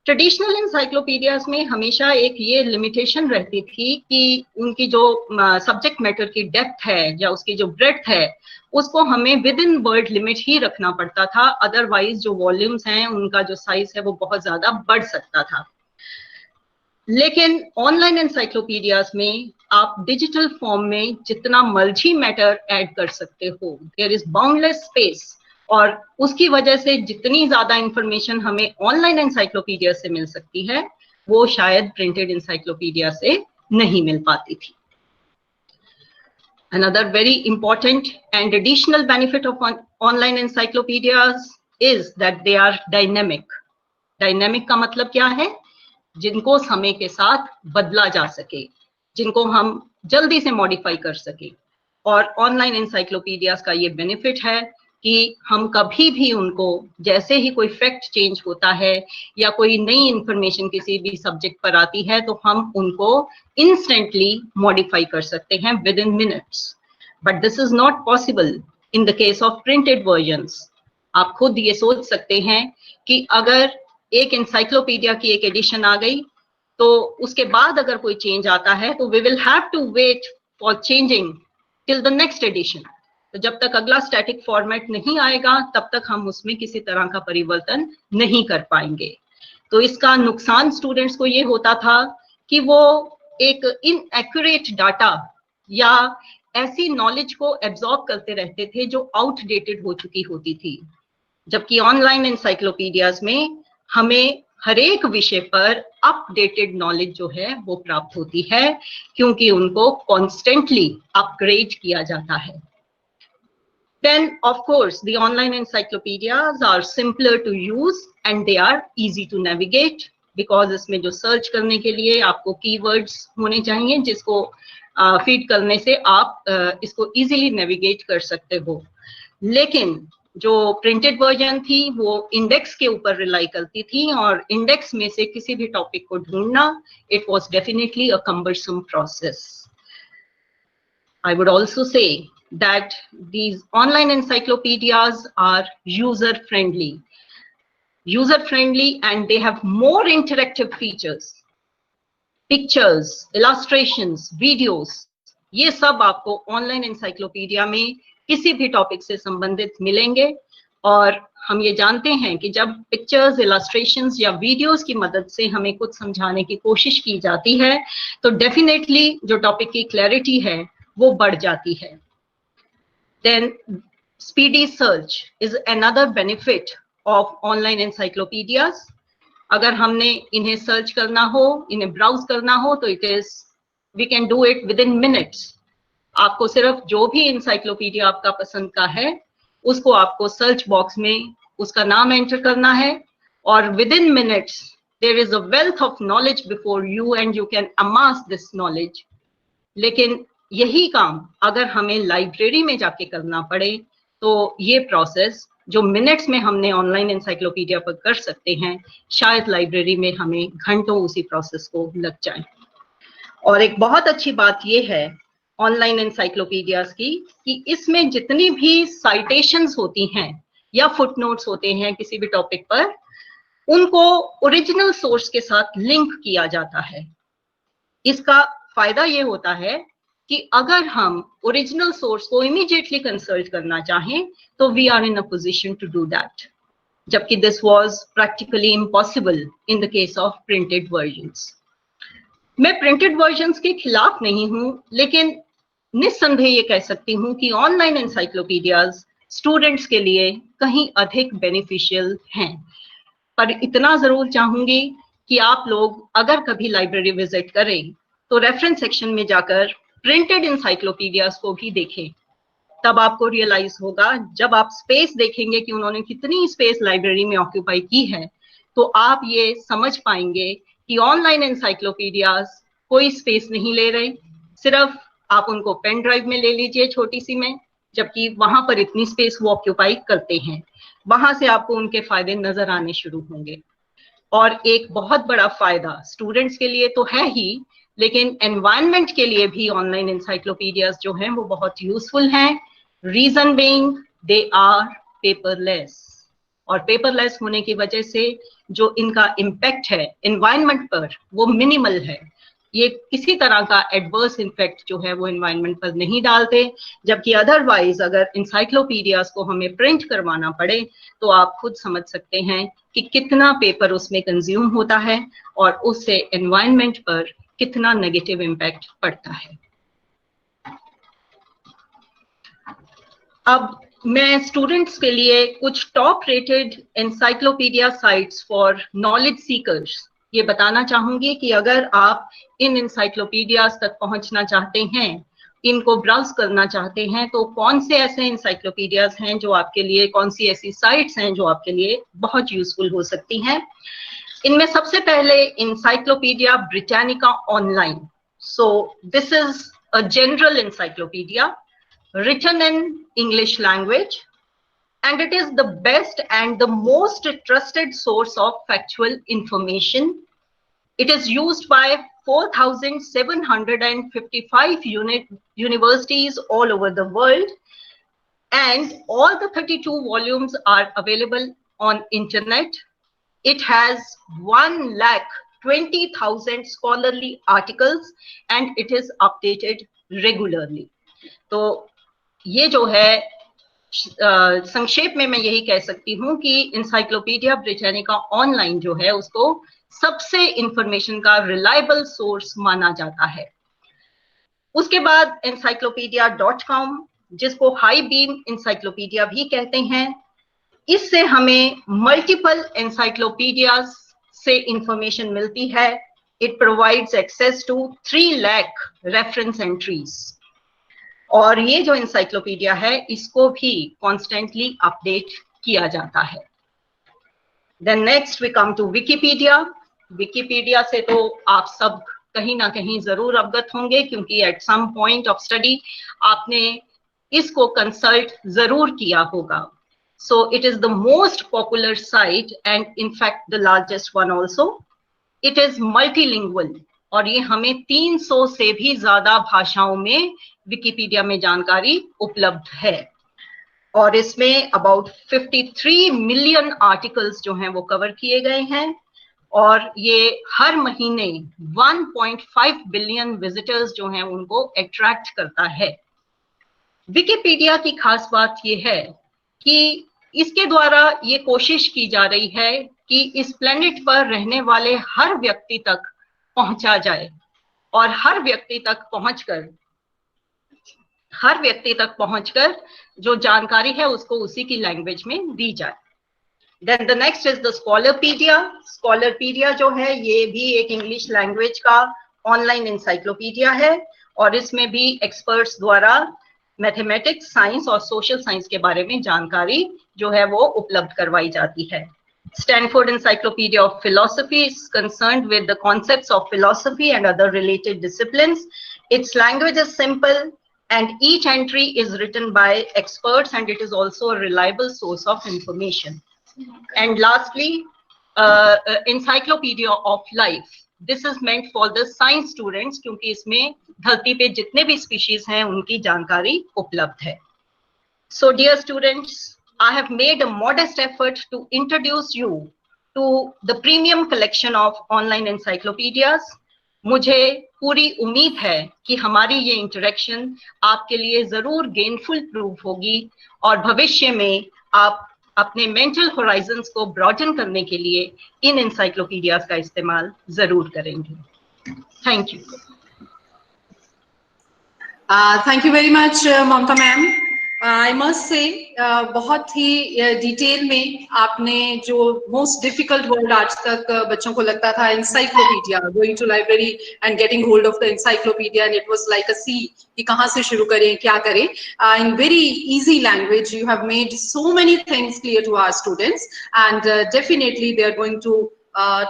ट्रेडिशनल encyclopedias में हमेशा एक ये लिमिटेशन रहती थी कि उनकी जो सब्जेक्ट मैटर की डेप्थ है या उसकी जो ब्रेड्थ है उसको हमें विद इन वर्ड लिमिट ही रखना पड़ता था, अदरवाइज जो वॉल्यूम्स हैं उनका जो साइज है वो बहुत ज्यादा बढ़ सकता था. लेकिन ऑनलाइन encyclopedias में आप डिजिटल फॉर्म में जितना मर्जी मैटर ऐड कर सकते हो, देयर इज बाउंडलेस स्पेस, और उसकी वजह से जितनी ज्यादा इंफॉर्मेशन हमें ऑनलाइन encyclopedia से मिल सकती है वो शायद प्रिंटेड encyclopedia से नहीं मिल पाती थी. Another very important and additional benefit of online encyclopedias is that they are dynamic. Dynamic का मतलब क्या है? जिनको समय के साथ बदला जा सके, जिनको हम जल्दी से मॉडिफाई कर सके. और ऑनलाइन encyclopedias का ये बेनिफिट है कि हम कभी भी उनको, जैसे ही कोई फैक्ट चेंज होता है या कोई नई इंफॉर्मेशन किसी भी सब्जेक्ट पर आती है तो हम उनको इंस्टेंटली मॉडिफाई कर सकते हैं with in minutes. But this is not possible in the case of printed versions. आप खुद ये सोच सकते हैं कि अगर एक encyclopedia की एक एडिशन आ गई तो उसके बाद अगर कोई चेंज आता है तो we will have to wait for changing till the next edition. तो जब तक अगला स्टैटिक फॉर्मेट नहीं आएगा तब तक हम उसमें किसी तरह का परिवर्तन नहीं कर पाएंगे. तो इसका नुकसान स्टूडेंट्स को ये होता था कि वो एक इनएक्यूरेट डाटा या ऐसी नॉलेज को एब्जॉर्ब करते रहते थे जो आउटडेटेड हो चुकी होती थी, जबकि ऑनलाइन encyclopedias में हमें हर एक विषय पर अपडेटेड नॉलेज जो है वो प्राप्त होती है, क्योंकि उनको कॉन्स्टेंटली अपग्रेड किया जाता है. Then of course the online encyclopedias are simpler to use and they are easy to navigate, because इसमें जो सर्च करने के लिए आपको कीवर्ड्स होने चाहिए जिसको फीड करने से आप इसको इजीली नेविगेट कर सकते हो. लेकिन जो प्रिंटेड वर्जन थी वो इंडेक्स के ऊपर रिलाई करती थी और इंडेक्स में से किसी भी टॉपिक को ढूंढना, it was definitely a cumbersome process. I would also say that these online encyclopedias are user friendly and they have more interactive features, pictures, illustrations, videos. ये सब आपको ऑनलाइन encyclopedia में किसी भी टॉपिक से संबंधित मिलेंगे. और हम ये जानते हैं कि जब पिक्चर्स, इलस्ट्रेशंस या वीडियोस की मदद से हमें कुछ समझाने की कोशिश की जाती है तो डेफिनेटली जो टॉपिक की क्लैरिटी है वो बढ़ जाती है. Then speedy search is another benefit of online encyclopedias. अगर हमने इन्हें सर्च करना हो, इन्हें ब्राउज करना हो तो we can do it within minutes. आपको सिर्फ जो भी encyclopedia आपका पसंद का है उसको आपको सर्च बॉक्स में उसका नाम एंटर करना है और within minutes there is a wealth of knowledge before you and you can amass this knowledge. लेकिन यही काम अगर हमें लाइब्रेरी में जाके करना पड़े तो ये प्रोसेस जो मिनट्स में हमने ऑनलाइन encyclopedia पर कर सकते हैं, शायद लाइब्रेरी में हमें घंटों उसी प्रोसेस को लग जाए. और एक बहुत अच्छी बात ये है ऑनलाइन encyclopedias की कि इसमें जितनी भी साइटेशंस होती हैं या फुटनोट्स होते हैं किसी भी टॉपिक पर, उनको ओरिजिनल सोर्स के साथ लिंक किया जाता है. इसका फायदा ये होता है कि अगर हम ओरिजिनल सोर्स को इमीडिएटली कंसल्ट करना चाहें तो we are in a position to do that, जबकि this was practically impossible in the case of printed versions. मैं प्रिंटेड वर्जन्स के खिलाफ नहीं हूं, लेकिन निस्संदेह ये कह सकती हूं कि ऑनलाइन encyclopedias स्टूडेंट्स के लिए कहीं अधिक बेनिफिशियल हैं। पर इतना जरूर चाहूंगी कि आप लोग अगर कभी लाइब्रेरी विजिट करें तो रेफरेंस सेक्शन में जाकर प्रिंटेड इंसाइक्लोपीडियाज को भी देखें। तब आपको रियलाइज होगा, जब आप स्पेस देखेंगे कि उन्होंने कितनी स्पेस लाइब्रेरी में ऑक्यूपाई की है, तो आप ये समझ पाएंगे कि ऑनलाइन इंसाइक्लोपीडियाज कोई स्पेस नहीं ले रहे। सिर्फ आप उनको पेन ड्राइव में ले लीजिए छोटी सी में, जबकि वहां पर इतनी स्पेस वो ऑक्यूपाई करते हैं। वहां से आपको उनके फायदे नजर आने शुरू होंगे। और एक बहुत बड़ा फायदा स्टूडेंट्स के लिए तो है ही, लेकिन एनवायरनमेंट के लिए भी ऑनलाइन इंसाइक्लोपीडियाज जो हैं वो बहुत यूजफुल हैं। Reason being they are paperless, और पेपरलेस होने की वजह से जो इनका इम्पैक्ट है एनवायरनमेंट पर वो मिनिमल है। ये किसी तरह का एडवर्स इम्पैक्ट जो है वो एनवायरनमेंट पर नहीं डालते, जबकि अदरवाइज अगर इंसाइक्लोपीडियाज को हमें प्रिंट करवाना पड़े तो आप खुद समझ सकते हैं कि कितना पेपर उसमें कंज्यूम होता है और उससे एनवायरनमेंट पर कितना नेगेटिव इम्पैक्ट पड़ता है। अब मैं स्टूडेंट्स के लिए कुछ top rated encyclopedia sites for knowledge seekers ये बताना चाहूंगी कि अगर आप इन इंसाइक्लोपीडियाज तक पहुंचना चाहते हैं, इनको ब्राउज करना चाहते हैं, तो कौन से ऐसे इंसाइक्लोपीडियाज हैं जो आपके लिए, कौन सी ऐसी साइट्स हैं जो आपके लिए बहुत यूजफुल हो सकती हैं। इनमें सबसे पहले encyclopedia Britannica online. So this is a general encyclopedia written in English language, and it is the best and the most trusted source of factual information. It is used by 4,755 universities all over the world, and all the 32 volumes are available on internet. It has 1,20,000 scholarly articles and it is updated regularly. तो ये जो है संक्षेप में मैं यही कह सकती हूँ कि इंसाइक्लोपीडिया ब्रिटानिका ऑनलाइन जो है उसको सबसे इंफॉर्मेशन का रिलायबल सोर्स माना जाता है। उसके बाद encyclopedia.com, जिसको हाई बीम इंसाइक्लोपीडिया भी कहते हैं, इससे हमें मल्टीपल एनसाइक्लोपीडियाज से इंफॉर्मेशन मिलती है। It provides access to 3 lakh reference entries, और ये जो इंसाइक्लोपीडिया है इसको भी कॉन्स्टेंटली अपडेट किया जाता है। Then next we come to Wikipedia. Wikipedia से तो आप सब कहीं ना कहीं जरूर अवगत होंगे, क्योंकि at some point of study आपने इसको कंसल्ट जरूर किया होगा। So it is the most popular site and in fact the largest one also. It is multilingual और ये हमें 300 से भी ज्यादा भाषाओं में विकिपीडिया में जानकारी उपलब्ध है, और इसमें अबाउट 53 मिलियन आर्टिकल्स जो हैं वो कवर किए गए हैं, और ये हर महीने 1.5 बिलियन विजिटर्स जो हैं उनको अट्रैक्ट करता है। विकिपीडिया की खास बात ये है कि इसके द्वारा ये कोशिश की जा रही है कि इस प्लेनेट पर रहने वाले हर व्यक्ति तक पहुंचा जाए, और हर व्यक्ति तक पहुंचकर जो जानकारी है उसको उसी की लैंग्वेज में दी जाए। Then the next is the Scholarpedia. Scholarpedia जो है ये भी एक इंग्लिश लैंग्वेज का ऑनलाइन इंसाइक्लोपीडिया है, और इसमें भी एक्सपर्ट्स द्वारा मैथमेटिक्स, साइंस और सोशल साइंस के बारे में जानकारी जो है वो उपलब्ध करवाई जाती है। Stanford Encyclopedia of Philosophy is concerned with the concepts of philosophy and other related disciplines. Its language is simple and each entry is written by experts, and it is also a reliable source of information. And lastly, Encyclopedia of Life. This is meant for the science students, क्योंकि इसमें धरती पे जितने भी species हैं उनकी जानकारी उपलब्ध है। So dear students, I have made a modest effort to introduce you to the premium collection of online encyclopedias. मुझे पूरी उम्मीद है कि हमारी ये इंटरेक्शन आपके लिए जरूर गेनफुल प्रूफ होगी, और भविष्य में आप अपने मेंटल होराइजन्स को ब्रॉडन करने के लिए इन इंसाइक्लोपीडियाज का इस्तेमाल जरूर करेंगे। Thank you. Thank you very much, Mamta ma'am. I must say बहुत ही डिटेल में आपने जो मोस्ट डिफिकल्ट वर्ड आज तक बच्चों को लगता था, encyclopedia, going to library and getting hold of the encyclopedia, and it was like a sea कि कहाँ से शुरू करें, क्या करें, in very easy language you have made so many things clear to our students, and definitely they are going to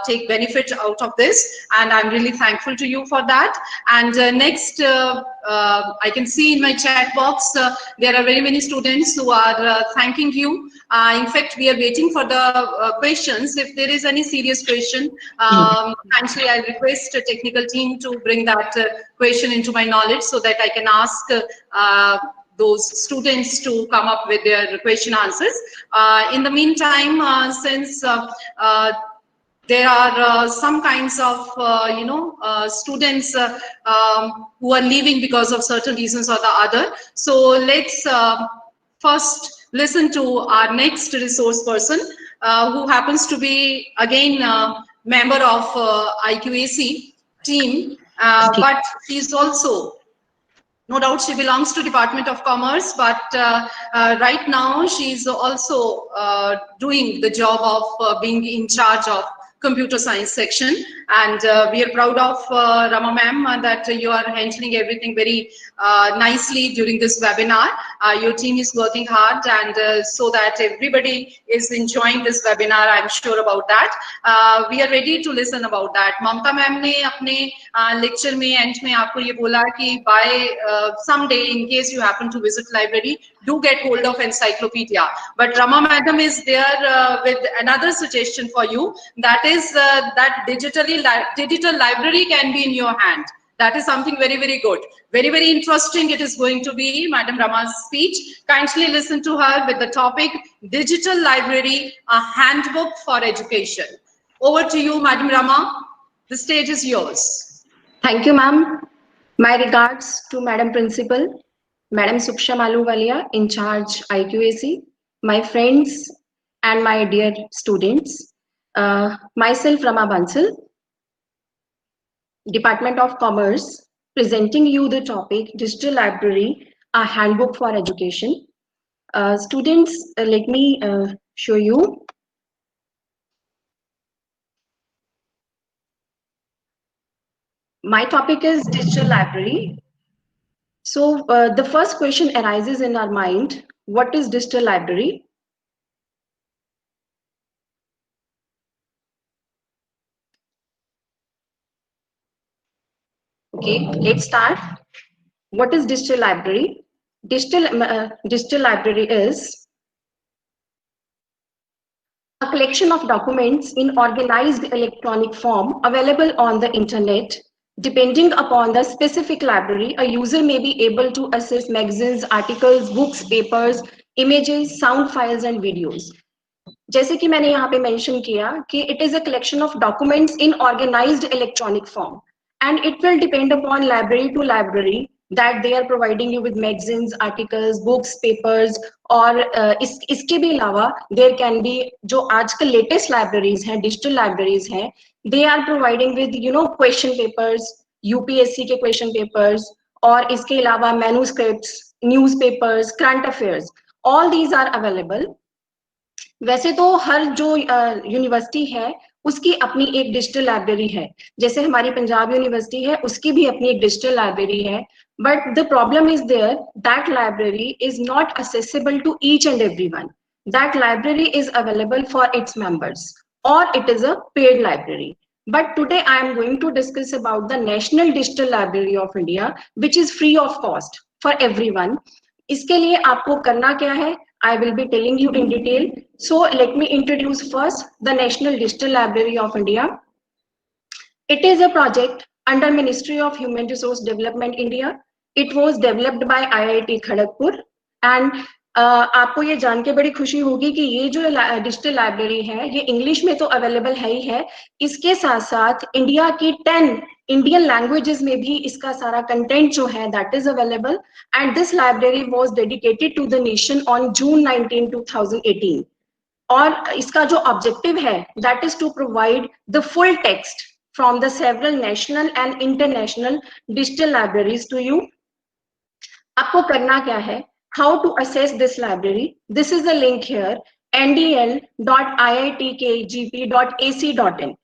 take benefit out of this, and I'm really thankful to you for that. And next, I can see in my chat box there are very many students who are thanking you. In fact, we are waiting for the questions. If there is any serious question, actually I'll request the technical team to bring that question into my knowledge so that I can ask those students to come up with their question answers. In the meantime, since there are some kinds of students who are leaving because of certain reasons or the other, so let's first listen to our next resource person, who happens to be again a member of IQAC team, but she's also, no doubt she belongs to Department of Commerce, but right now she's also doing the job of being in charge of computer science section, and we are proud of Rama ma'am that you are handling everything very nicely during this webinar. Your team is working hard, and so that everybody is enjoying this webinar, I'm sure about that. We are ready to listen about that. Mamta ma'am ne apne lecture mein end mein aapko ye bola ki by someday, in case you happen to visit library, do get hold of encyclopedia. But Rama madam is there with another suggestion for you, that is that digital library can be in your hand. That is something very, very good. Very, very interesting it is going to be, Madam Rama's speech. Kindly listen to her with the topic, Digital Library, a Handbook for Education. Over to you, Madam Rama. The stage is yours. Thank you, ma'am. My regards to Madam Principal, Madam Suksham Ahluwalia, in charge IQAC, my friends and my dear students. Myself, Rama Bansal, Department of Commerce, presenting you the topic, Digital Library, a Handbook for Education. Students, let me show you. My topic is Digital Library. So the first question arises in our mind, what is Digital Library? Okay, let's start. What is Digital Library? Digital Library is a collection of documents in organized electronic form available on the internet. Depending upon the specific library, a user may be able to access magazines, articles, books, papers, images, sound files and videos. जैसे कि मैंने यहाँ पे mention किया कि it is a collection of documents in organized electronic form, and it will depend upon library to library that they are providing you with magazines, articles, books, papers, और इसके भी अलावा there can be जो आजकल latest libraries हैं, digital libraries हैं, they are providing with question papers, UPSC के question papers, और इसके अलावा manuscripts, newspapers, current affairs, all these are available. वैसे तो हर जो यूनिवर्सिटी है उसकी अपनी एक डिजिटल लाइब्रेरी है, जैसे हमारी पंजाब यूनिवर्सिटी है उसकी भी अपनी एक डिजिटल लाइब्रेरी है, but the problem is there that library is not accessible to each and everyone. That library is available for its members, or it is a paid library. But today I am going to discuss about the National Digital Library of India, which is free of cost for everyone. इसके लिए आपको करना क्या है, I will be telling you in detail. So let me introduce first the National Digital Library of India. It is a project under Ministry of Human Resource Development India. It was developed by IIT Kharagpur, and आपको ये जान के बड़ी खुशी होगी कि ये जो डिजिटल लाइब्रेरी है ये इंग्लिश में तो अवेलेबल है ही है, इसके साथ साथ इंडिया की 10 इंडियन लैंग्वेजेस में भी इसका सारा कंटेंट जो है that is available, and this library was dedicated to the nation on June 19, 2018. और इसका जो ऑब्जेक्टिव है that is to provide the full text from the several national and international digital libraries to you. आपको करना क्या है, how to access this library. This is the link here, ndl.iitkgp.ac.in.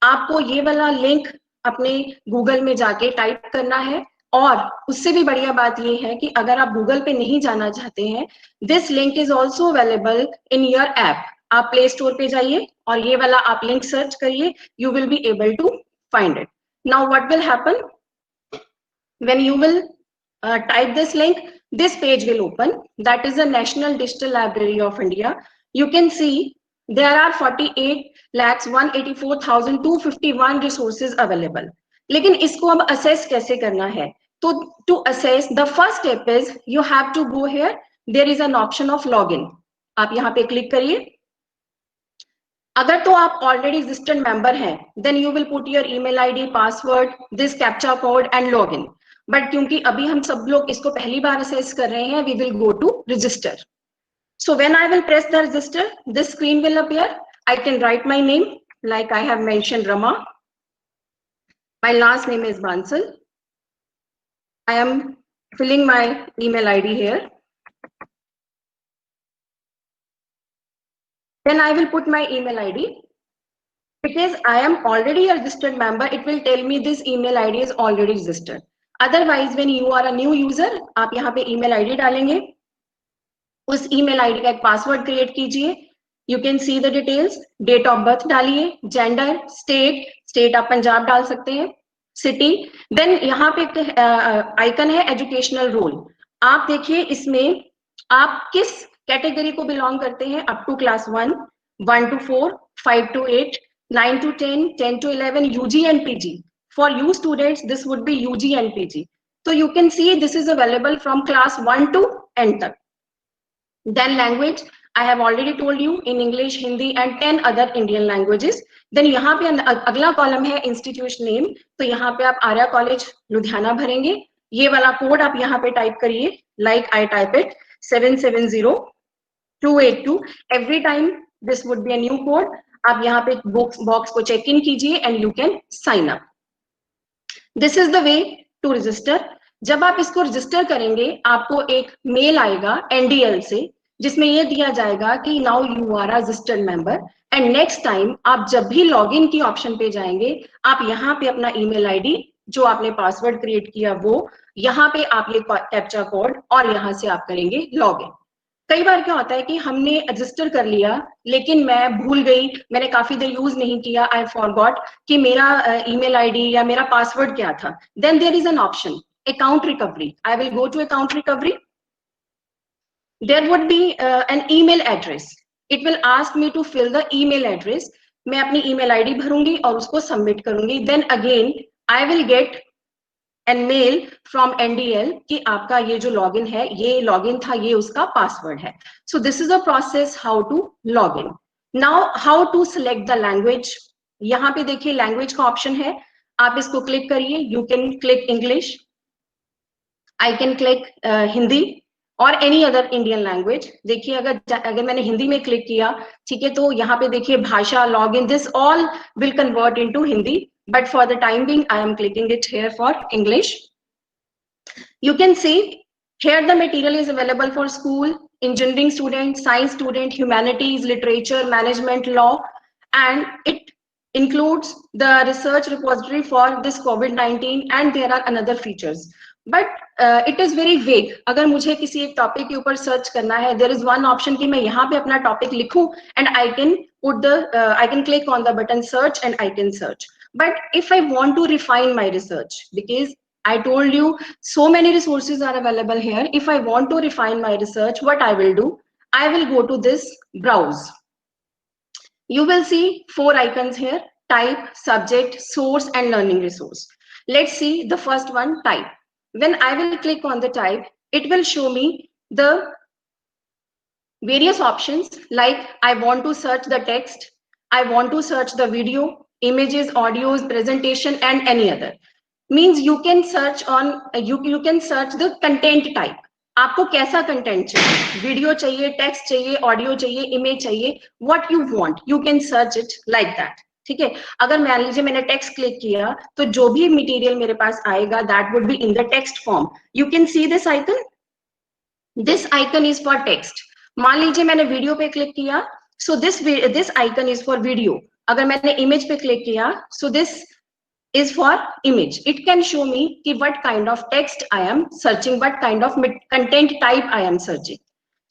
आपको ये वाला लिंक अपने गूगल में जाके टाइप करना है, और उससे भी बढ़िया बात ये है कि अगर आप गूगल पे नहीं जाना चाहते हैं, this link is also available in your app. आप प्ले स्टोर पे जाइए और ये वाला आप लिंक सर्च करिए, you will be able to find it. Now what will happen when you will type this link, this page will open. That is the National Digital Library of India. You can see there are 48,184,251 resources available. लेकिन इसको अब assess कैसे करना है? तो to assess, the first step is you have to go here. There is an option of login. आप यहाँ पे क्लिक करिए. अगर तो आप already registered member हैं, then you will put your email ID, password, this captcha code and login. But क्योंकि अभी हम सब लोग इसको पहली बार असेस कर रहे हैं, we will go to register. So when I will press the register, this screen will appear. I can write my name like I have mentioned Rama. My last name is Bansal. I am filling my email ID here. Then I will put my email ID. Because I am already a registered member, it will tell me this email ID is already registered. Otherwise, when you are a new user, आप यहाँ पे email ID डालेंगे, उस email ID का एक password create कीजिए. You can see the details. Date of birth डालिए, gender, state आप पंजाब डाल सकते हैं, city. Then यहाँ पे एक icon है educational role. आप देखिए इसमें आप किस कैटेगरी को बिलोंग करते हैं. Up to class 1, 1 to 4, 5 to 8, 9 to 10, 10 to 11, UG and PG. For you students, this would be UG and PG. So you can see this is available from class 1 to N तक. Then language, I have already told you in English, Hindi and 10 other Indian languages. Then यहाँ पे अगला column है institution name. तो यहाँ पे आप Arya college Ludhiana भरेंगे. ये वाला कोड आप यहाँ पे टाइप करिए, like I type it, 770282. Every time this would be a new code. आप यहाँ पे बॉक्स को चेक इन कीजिए and you can sign up. This is the way to register. जब आप इसको रजिस्टर करेंगे, आपको एक मेल आएगा NDL से, जिसमें ये दिया जाएगा कि now you are a registered member. And next time आप जब भी लॉगिन की ऑप्शन पे जाएंगे, आप यहाँ पे अपना ईमेल आईडी जो आपने पासवर्ड क्रिएट किया वो यहाँ पे आप ये कैप्चा कोड और यहाँ से आप करेंगे लॉगिन. कई बार क्या होता है कि हमने रजिस्टर कर लिया, लेकिन मैं भूल गई, मैंने काफी देर यूज नहीं किया, आई फॉरगॉट कि मेरा ईमेल आईडी या मेरा पासवर्ड क्या था. Then there is an option account recovery. I will go to account recovery. There would be an email address. It will ask me to fill the email address. मैं अपनी email ID भरूंगी और उसको submit करूंगी. Then again I will get and mail from NDL कि आपका ये जो लॉगिन है, ये लॉगिन था, ये उसका पासवर्ड है. So this is a process how to log in. Now how to select the language. यहाँ पे देखिए लैंग्वेज का ऑप्शन है, आप इसको क्लिक करिए. You can click English, I can click Hindi और एनी अदर इंडियन लैंग्वेज. देखिए अगर मैंने हिंदी में क्लिक किया, ठीक है, तो यहाँ पे देखिए भाषा, login, this all will convert into Hindi. But for the time being, I am clicking it here for English. You can see here the material is available for school, engineering student, science student, humanities, literature, management, law, and it includes the research repository for this COVID-19 and there are another features. But it is very vague. अगर मुझे किसी एक topic के ऊपर search करना है, there is one option कि मैं यहाँ पे अपना टॉपिक लिखूं and I can click on the button search and I can search. But if I want to refine my research, because I told you so many resources are available here. If I want to refine my research, what I will do? I will go to this browse. You will see 4 icons here: type, subject, source, and learning resource. Let's see the first one, type. When I will click on the type, it will show me the various options like I want to search the text, I want to search the video, images, audios, presentation, and any other. Means you can search on you can search the content type. आपको कैसा content चाहिए, video चाहिए, text चाहिए, audio चाहिए, image चाहिए, what you want, you can search it like that. ठीक है, अगर मान लीजिए मैंने टेक्स्ट क्लिक किया तो जो भी मटेरियल मेरे पास आएगा that would be in the text form. You can see this icon. This icon is for text. मान लीजिए मैंने वीडियो पे क्लिक किया, so this icon is for video. अगर मैंने इमेज पे क्लिक किया, so this is for image. It can show me कि what kind of text I am searching, what kind of content type I am searching.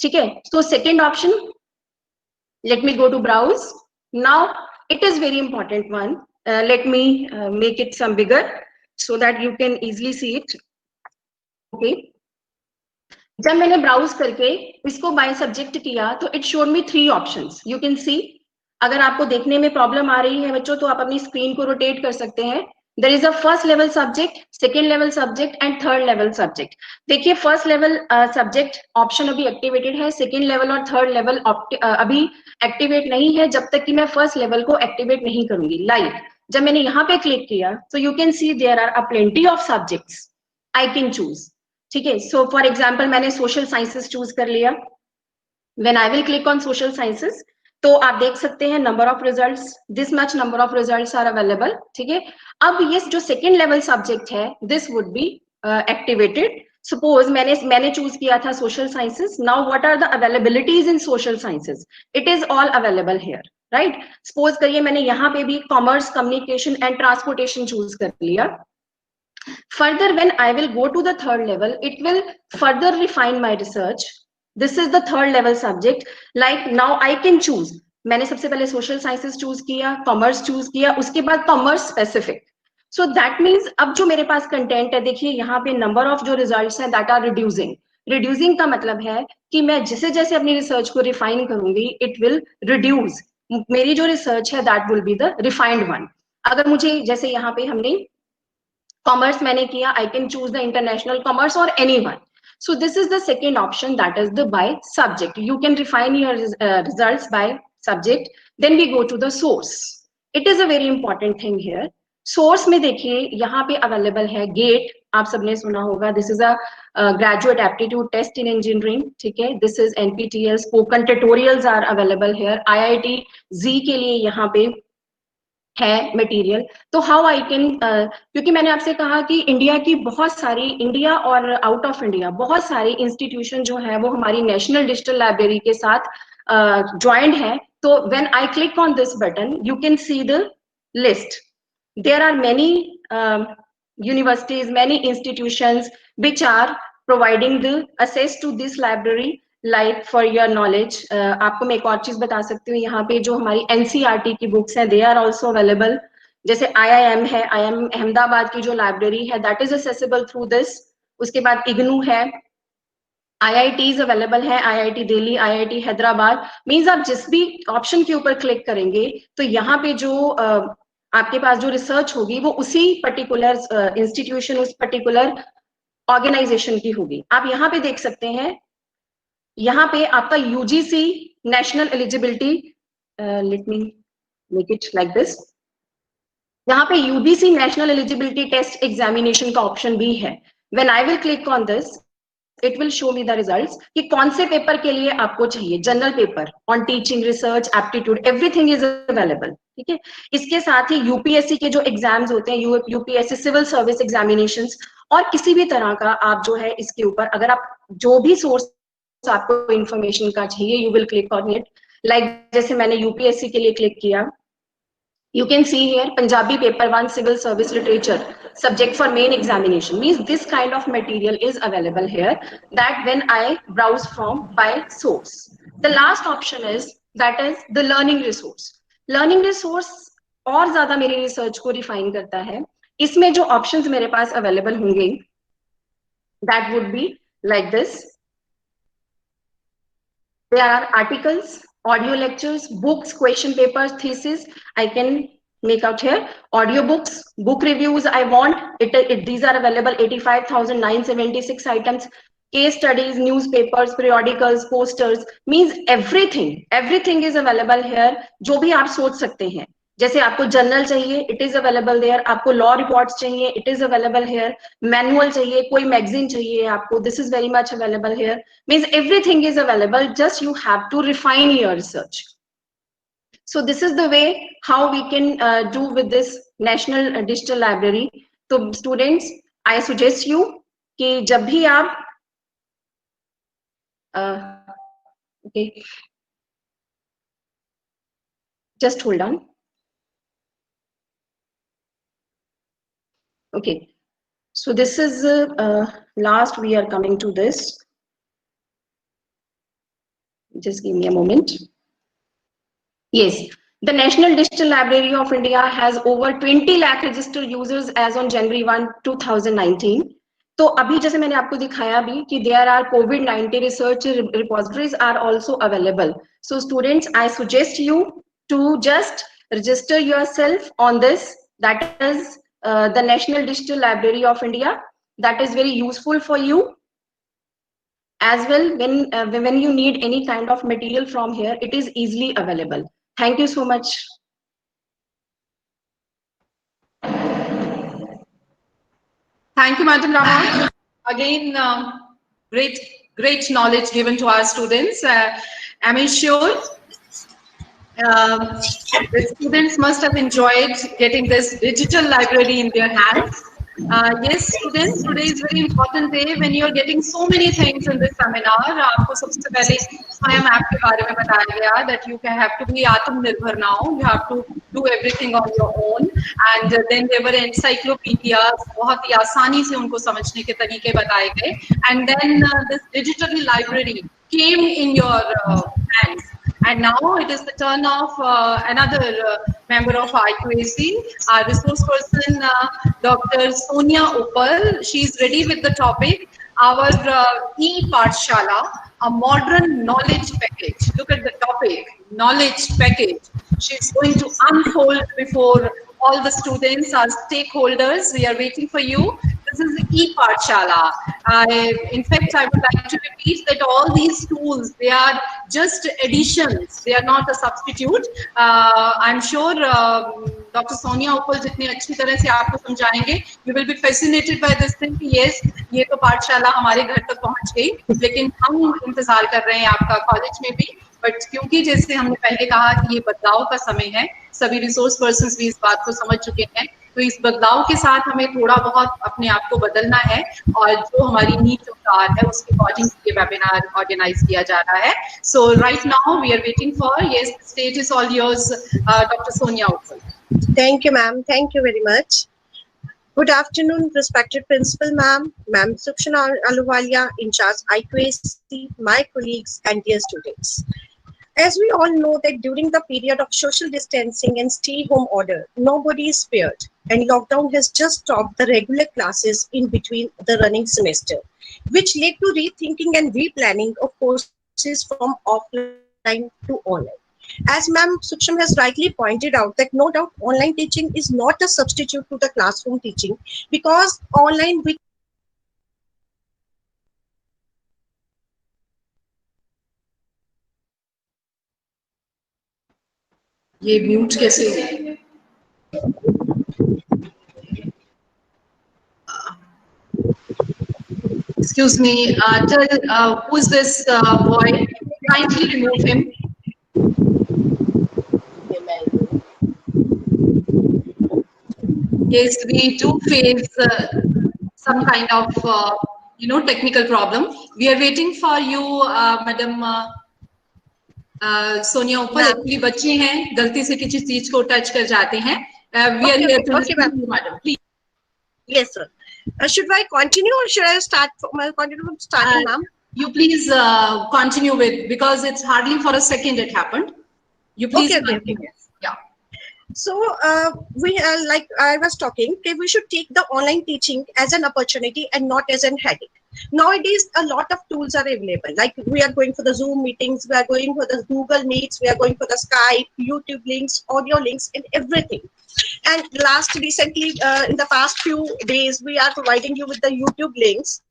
ठीक है, so second option, let me go to browse. Now it is very important one. Let me make it some bigger so that you can easily see it. Okay. जब मैंने browse करके इसको by subject किया तो it showed me 3 options. You can सी. अगर आपको देखने में प्रॉब्लम आ रही है बच्चों तो आप अपनी स्क्रीन को रोटेट कर सकते हैं. There is a first level subject, second level subject and third level subject. देखिए फर्स्ट लेवल सब्जेक्ट ऑप्शन अभी एक्टिवेटेड है, सेकेंड लेवल और थर्ड लेवल अभी एक्टिवेट नहीं है जब तक कि मैं फर्स्ट लेवल को एक्टिवेट नहीं करूंगी. लाइक जब मैंने यहाँ पे क्लिक किया तो you can see there are a plenty of subjects I can choose. ठीक है, सो फॉर एग्जाम्पल मैंने सोशल साइंसेस चूज कर लिया. When I will click on social sciences तो आप देख सकते हैं number of results, this much number of results are available. ठीक है, अब ये जो सेकेंड लेवल सब्जेक्ट है this would be activated. Suppose मैंने चूज किया था social sciences. Now what are the availabilities in social sciences? It is all available here, right. Suppose करिए मैंने यहाँ पे भी commerce, communication and transportation choose कर लिया. Further, when I will go to the third level, it will further refine my research. This is the third level subject. Like now I can choose. मैंने सबसे पहले social sciences choose किया, commerce choose किया, उसके बाद commerce specific. So that means अब जो मेरे पास content है, देखिए यहाँ पे number of जो results हैं that are reducing. Reducing का मतलब है कि मैं जैसे जैसे अपनी research को refine करूंगी, it will reduce. मेरी जो research है that will be the refined one. अगर मुझे जैसे यहाँ पे हमने कॉमर्स मैंने किया, I can choose the international commerce और any one. So this is the second option, that is the by subject. You can refine your results by subject. Then we go to the source. It is a very important thing here. Source में देखिए यहाँ पे available है gate, आप सबने सुना होगा. This is a graduate aptitude test in engineering. ठीक है, this is NPTEL. Spoken tutorials are available here. IIT Z के लिए यहाँ पे है मटेरियल. तो हाउ आई कैन, क्योंकि मैंने आपसे कहा कि इंडिया की बहुत सारी, इंडिया और आउट ऑफ इंडिया बहुत सारी इंस्टीट्यूशन जो है वो हमारी नेशनल डिजिटल लाइब्रेरी के साथ ज्वाइंट है. तो when I click on this button you can see the list. There are many universities, many institutions which are providing the access to this library. Like for your knowledge, आपको मैं एक और चीज बता सकती हूँ, यहाँ पे जो हमारी NCERT की बुक्स हैं दे आर ऑल्सो अवेलेबल. जैसे IIM है, IIM अहमदाबाद की जो लाइब्रेरी है that is accessible through this. उसके बाद IGNOU है, IITs अवेलेबल है, IIT Delhi, IIT Hyderabad. Means आप जिस भी ऑप्शन के ऊपर क्लिक करेंगे तो यहाँ पे जो आपके पास जो रिसर्च होगी वो उसी पर्टिकुलर इंस्टीट्यूशन, उस पर्टिकुलर ऑर्गेनाइजेशन की होगी. आप यहाँ पे देख सकते हैं, यहाँ पे आपका UGC national eligibility, let me make it like this. यहाँ पे UGC national eligibility test examination का ऑप्शन भी है. When I will click on this it will show me the results कि कौन से पेपर के लिए आपको चाहिए. General paper, on teaching, research, aptitude, everything is available. ठीक है, इसके साथ ही UPSC के जो एग्जाम्स होते हैं, UPSC सिविल सर्विस एग्जामिनेशंस, और किसी भी तरह का आप जो है इसके ऊपर अगर आप जो भी सोर्स आपको इंफॉर्मेशन का चाहिए you will click on it. Like जैसे मैंने UPSC के लिए क्लिक किया, you can see here Punjabi paper 1 civil service literature subject for main examination. Means this kind of material is available here, that when I browse from by source. The last option is that is the learning resource. Learning resource और ज्यादा मेरी research को refine करता है. इसमें जो options मेरे पास available होंगे that would be like this. There are articles, audio lectures, books, question papers, thesis. I can make out here. Audio books, book reviews I want. These are available, 85,976 items. Case studies, newspapers, periodicals, posters. Means everything is available here. जो भी आप सोच सकते हैं. जैसे आपको journal चाहिए, it is available there. आपको लॉ रिपोर्ट्स चाहिए, it is available here. Manual चाहिए, कोई मैगजीन चाहिए आपको, this is very much available here. Means everything is available, just you have to refine your research. So this is the way how we can do with this national digital library. तो students, I suggest you कि जब भी आप Okay, just hold on. Okay, so this is last we are coming to this. Just give me a moment. Yes, the National Digital Library of India has over 20 lakh registered users as on January 1, 2019. तो अभी जैसे मैंने आपको दिखाया भी कि there are COVID-19 research repositories are also available. So students, I suggest you to just register yourself on this. That is the National Digital Library of India. That is very useful for you. As well, when you need any kind of material from here, it is easily available. Thank you so much. Thank you, Madam Rama. Again, great knowledge given to our students. I'm sure the students must have enjoyed getting this digital library in their hands. Yes, students, today is very important day when you're getting so many things in this seminar. आपको सबसे पहले स्वयं app के बारे में बताया गया that you have to be आत्मनिर्भर now. You have to do everything on your own. And then there were encyclopedias, बहुत ही आसानी से उनको समझने के तरीके बताए गए. And then this digital library came in your hands. And now it is the turn of another member of IQAC, our resource person, Dr. Sonia Uppal. She is ready with the topic, our e-Pathshala, a modern knowledge package. Look at the topic, knowledge package. She is going to unfold before all the students, our stakeholders. We are waiting for you. This is the e-Pathshala. In fact, I would like to repeat that all these tools, they are just additions. They are not a substitute. I'm sure Dr. Sonia Uppal जितनी अच्छी तरह से आपको समझाएंगे, you will be fascinated by this thing कि yes, ये तो पाठशाला हमारे घर तक पहुंच गई, लेकिन हम इंतजार कर रहे हैं आपका कॉलेज में भी. बट क्योंकि जैसे हमने पहले कहा कि ये बदलाव का समय है, सभी रिसोर्स पर्सन्स भी इस बात को समझ चुके हैं, तो इस बदलाव के साथ हमें थोड़ा बहुत अपने आप को बदलना है और जो हमारी नीड ऑफ कार है उसके अकॉर्डिंग ये वेबिनार ऑर्गेनाइज किया जा रहा है. So right now we are waiting for, yes, stage is all yours, doctor Sonia Uppal. Thank you, ma'am. Thank you very much. Good afternoon, respected principal ma'am, Ma'am Sukshma Ahluwalia, in charge IQAC, my colleagues and dear students. As we all know that during the period of social distancing and stay-home order, nobody is spared, and lockdown has just stopped the regular classes in between the running semester, which led to rethinking and replanning of courses from offline to online. As Ma'am Sukshma has rightly pointed out, that no doubt online teaching is not a substitute to the classroom teaching, because online we ये mute कैसे? Excuse me, tell who is this boy? Kindly remove him. Yes, we do face some kind of technical problem. We are waiting for you, Madam Sonia Uppal. Actually बच्चे हैं, गलती से किसी चीज को touch कर जाते हैं. We are here to listen to you, madam. Please. Yes, sir. Should I continue or should I continue from starting, ma'am? You please continue with, because it's hardly for a second it happened. You please continue. Okay. Yeah. So we like I was talking, okay, we should take the online teaching as an opportunity and not as an headache. Nowadays, a lot of tools are available. Like we are going for the Zoom meetings, we are going for the Google Meets, we are going for the Skype, YouTube links, audio links, and everything. And recently, in the past few days, we are providing you with the YouTube links.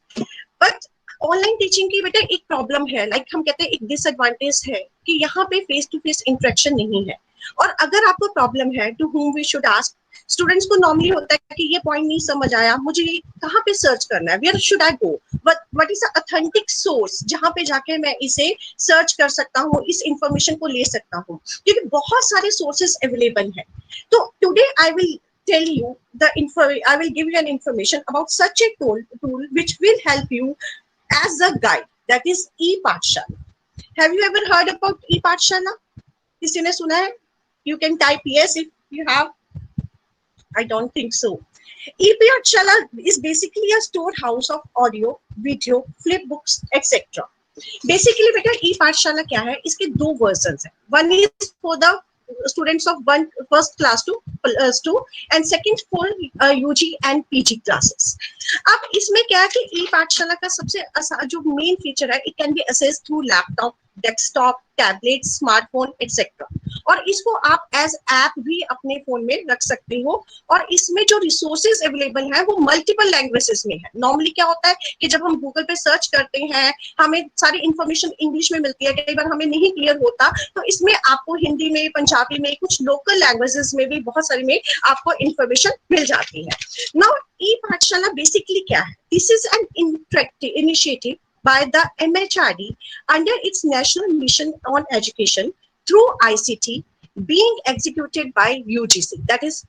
But online teaching की बेटा एक problem है, like हम कहते हैं एक disadvantage है कि यहाँ पे फेस टू फेस इंटरेक्शन नहीं है. और अगर आपको प्रॉब्लम है, to whom we should ask, students को नॉर्मली होता है कि ये पॉइंट नहीं समझ आया, मुझे कहाँ पे सर्च करना है, where should I go, what is the authentic source जहाँ पे जाके मैं इसे सर्च कर सकता हूँ, इस इंफॉर्मेशन को ले सकता हूँ, क्योंकि बहुत सारे सोर्सेस अवेलेबल हैं. तो today I will tell you I will give you an information about such a tool which will help you as a guide. that is e-Pathshala. Have you ever heard about e-Pathshala? किसी ने सुना है? You can type yes if you have. I don't think so. e-Pathshala is basically a storehouse of audio, video, flip books, etc. Basically बेटा e-Pathshala क्या है? इसके दो versions हैं. One is for the students of first class to plus 2 and second for UG and PG classes. अब इसमें क्या है कि e-Pathshala का सबसे जो मेन फीचर है, it can be accessed through laptop, desktop, tablet, smartphone, etc. और इसको आप एज ऐप भी अपने फोन में रख सकते हो और इसमें जो रिसोर्सेज अवेलेबल है वो मल्टीपल लैंग्वेजेस में है. नॉर्मली क्या होता है कि जब हम गूगल पे सर्च करते हैं हमें सारी इंफॉर्मेशन इंग्लिश में मिलती है, कई बार हमें नहीं क्लियर होता, तो इसमें आपको हिंदी में, पंजाबी में, कुछ लोकल लैंग्वेजेस में भी बहुत सारी में आपको इंफॉर्मेशन मिल जाती है. नाउ e-Pathshala बेसिकली क्या है? This is an interactive initiative by the MHRD under its National Mission on Education through ICT being executed by UGC. That is,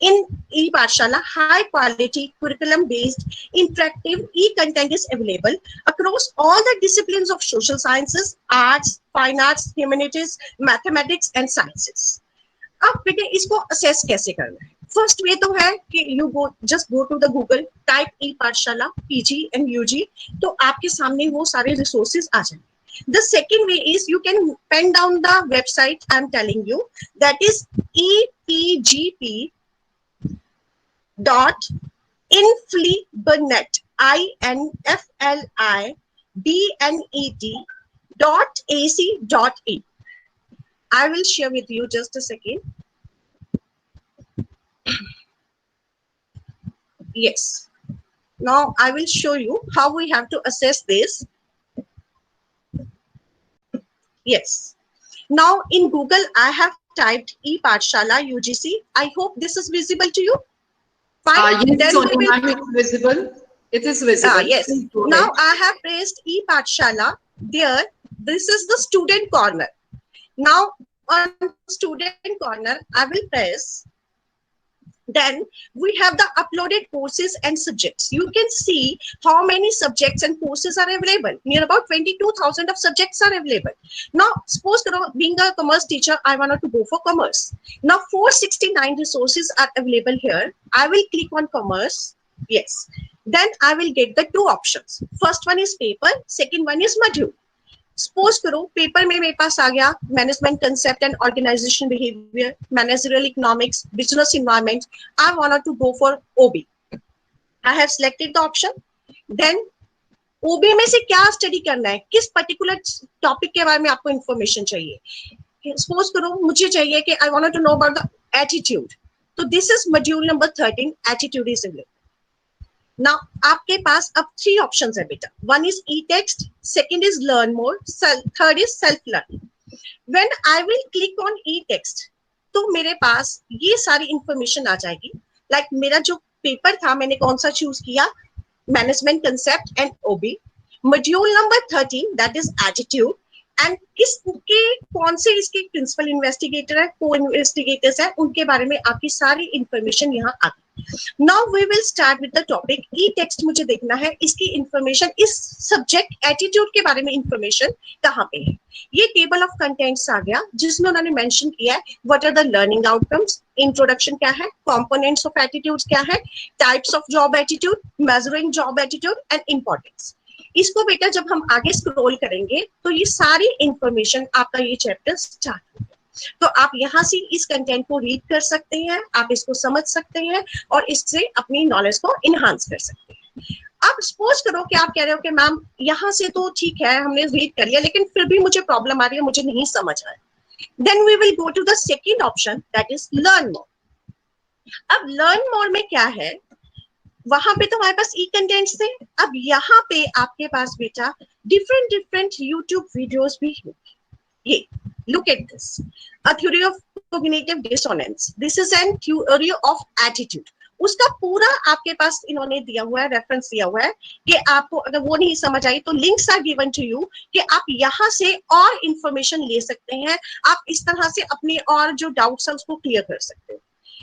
in e-Pathshala, high quality curriculum based interactive e-content is available across all the disciplines of social sciences, arts, fine arts, humanities, mathematics and sciences. अब बेटे इसको assess कैसे करना है? First way तो है कि you just go to the Google, type e-Pathshala PG and UG, तो आपके सामने वो सारे रिसोर्सेज आ जाएंगे. The second way is you can pen down the website I'm telling you, that is epgp.inflibenet inflibenet.ac.in. I will share with you just a second. Yes. Now I will show you how we have to assess this. Yes. Now in Google, I have typed e-Pathshala UGC. I hope this is visible to you. Fine. Yes, Then Sonia we will... ma'am, it's visible. It is visible. Yes. Now I have pressed e-Pathshala there. This is the student corner. Now on student corner, I will press. Then we have the uploaded courses and subjects. You can see how many subjects and courses are available. Near about 22,000 of subjects are available. Now, suppose being a commerce teacher, I wanted to go for commerce. Now, 469 resources are available here. I will click on commerce. Yes. Then I will get the two options. First one is paper. Second one is module. Suppose करो paper में मेरे पास आ गया management concept and organisation behaviour, managerial economics, business environment. I wanted to go for OB. I have selected the option. Then OB में से क्या study करना है, किस पर्टिकुलर टॉपिक के बारे में आपको इंफॉर्मेशन चाहिए. सपोज करो मुझे चाहिए कि I wanted to know about the attitude, तो this is module number 13, attitude is available. Now, आपके पास अब 3 options है बेटा. One is e-text, second is learn more, third is self-learning. When I will click on e-text, तो मेरे पास ये सारी information आ जाएगी. Like मेरा जो पेपर था मैंने कौन सा चूज किया, management concept and OB. Module number 13 that is attitude, and किसके कौन से इसके प्रिंसिपल इन्वेस्टिगेटर है, को इन्वेस्टिगेटर्स है, उनके बारे में आपकी सारी इंफॉर्मेशन यहाँ आ गई. Now we will start with the topic e-text. मुझे देखना है इसकी इंफॉर्मेशन, इस सब्जेक्ट एटीट्यूड के बारे में इंफॉर्मेशन कहाँ पे है. ये टेबल ऑफ कंटेंट्स आ गया जिसमें उन्होंने मेंशन किया है what are the learning outcomes, introduction क्या है, कंपोनेंट्स ऑफ एटीट्यूड्स क्या है, types of job attitude, measuring job attitude and importance. इसको बेटा जब हम आगे स्क्रॉल करेंगे तो ये सारी इंफॉर्मेशन आपका ये चैप्टर स्टार्ट होगा. तो आप यहाँ से इस कंटेंट को रीड कर सकते हैं, आप इसको समझ सकते हैं और इससे अपनी नॉलेज को इनहांस कर सकते हैं. अब सपोज करो कि आप कह रहे हो कि मैम यहाँ से तो ठीक है हमने रीड कर लिया लेकिन फिर भी मुझे प्रॉब्लम आ रही है, मुझे नहीं समझ आ रहा. Then we will go to the second option that is learn more. अब लर्न मोर में क्या है, वहां पे तो हमारे पास ई कंटेंट्स थे. अब यहाँ पे आपके पास बेटा डिफरेंट यूट्यूब वीडियोस भी होंगे. ये look at this, a theory of cognitive dissonance, this is an theory of attitude. उसका पूरा आपके पास इन्होंने दिया हुआ है, रेफरेंस दिया हुआ है कि आपको अगर वो नहीं समझ आई तो links are given to you कि आप यहाँ से और इंफॉर्मेशन ले सकते हैं, आप इस तरह से अपने और जो डाउट्स है उसको क्लियर कर सकते हो.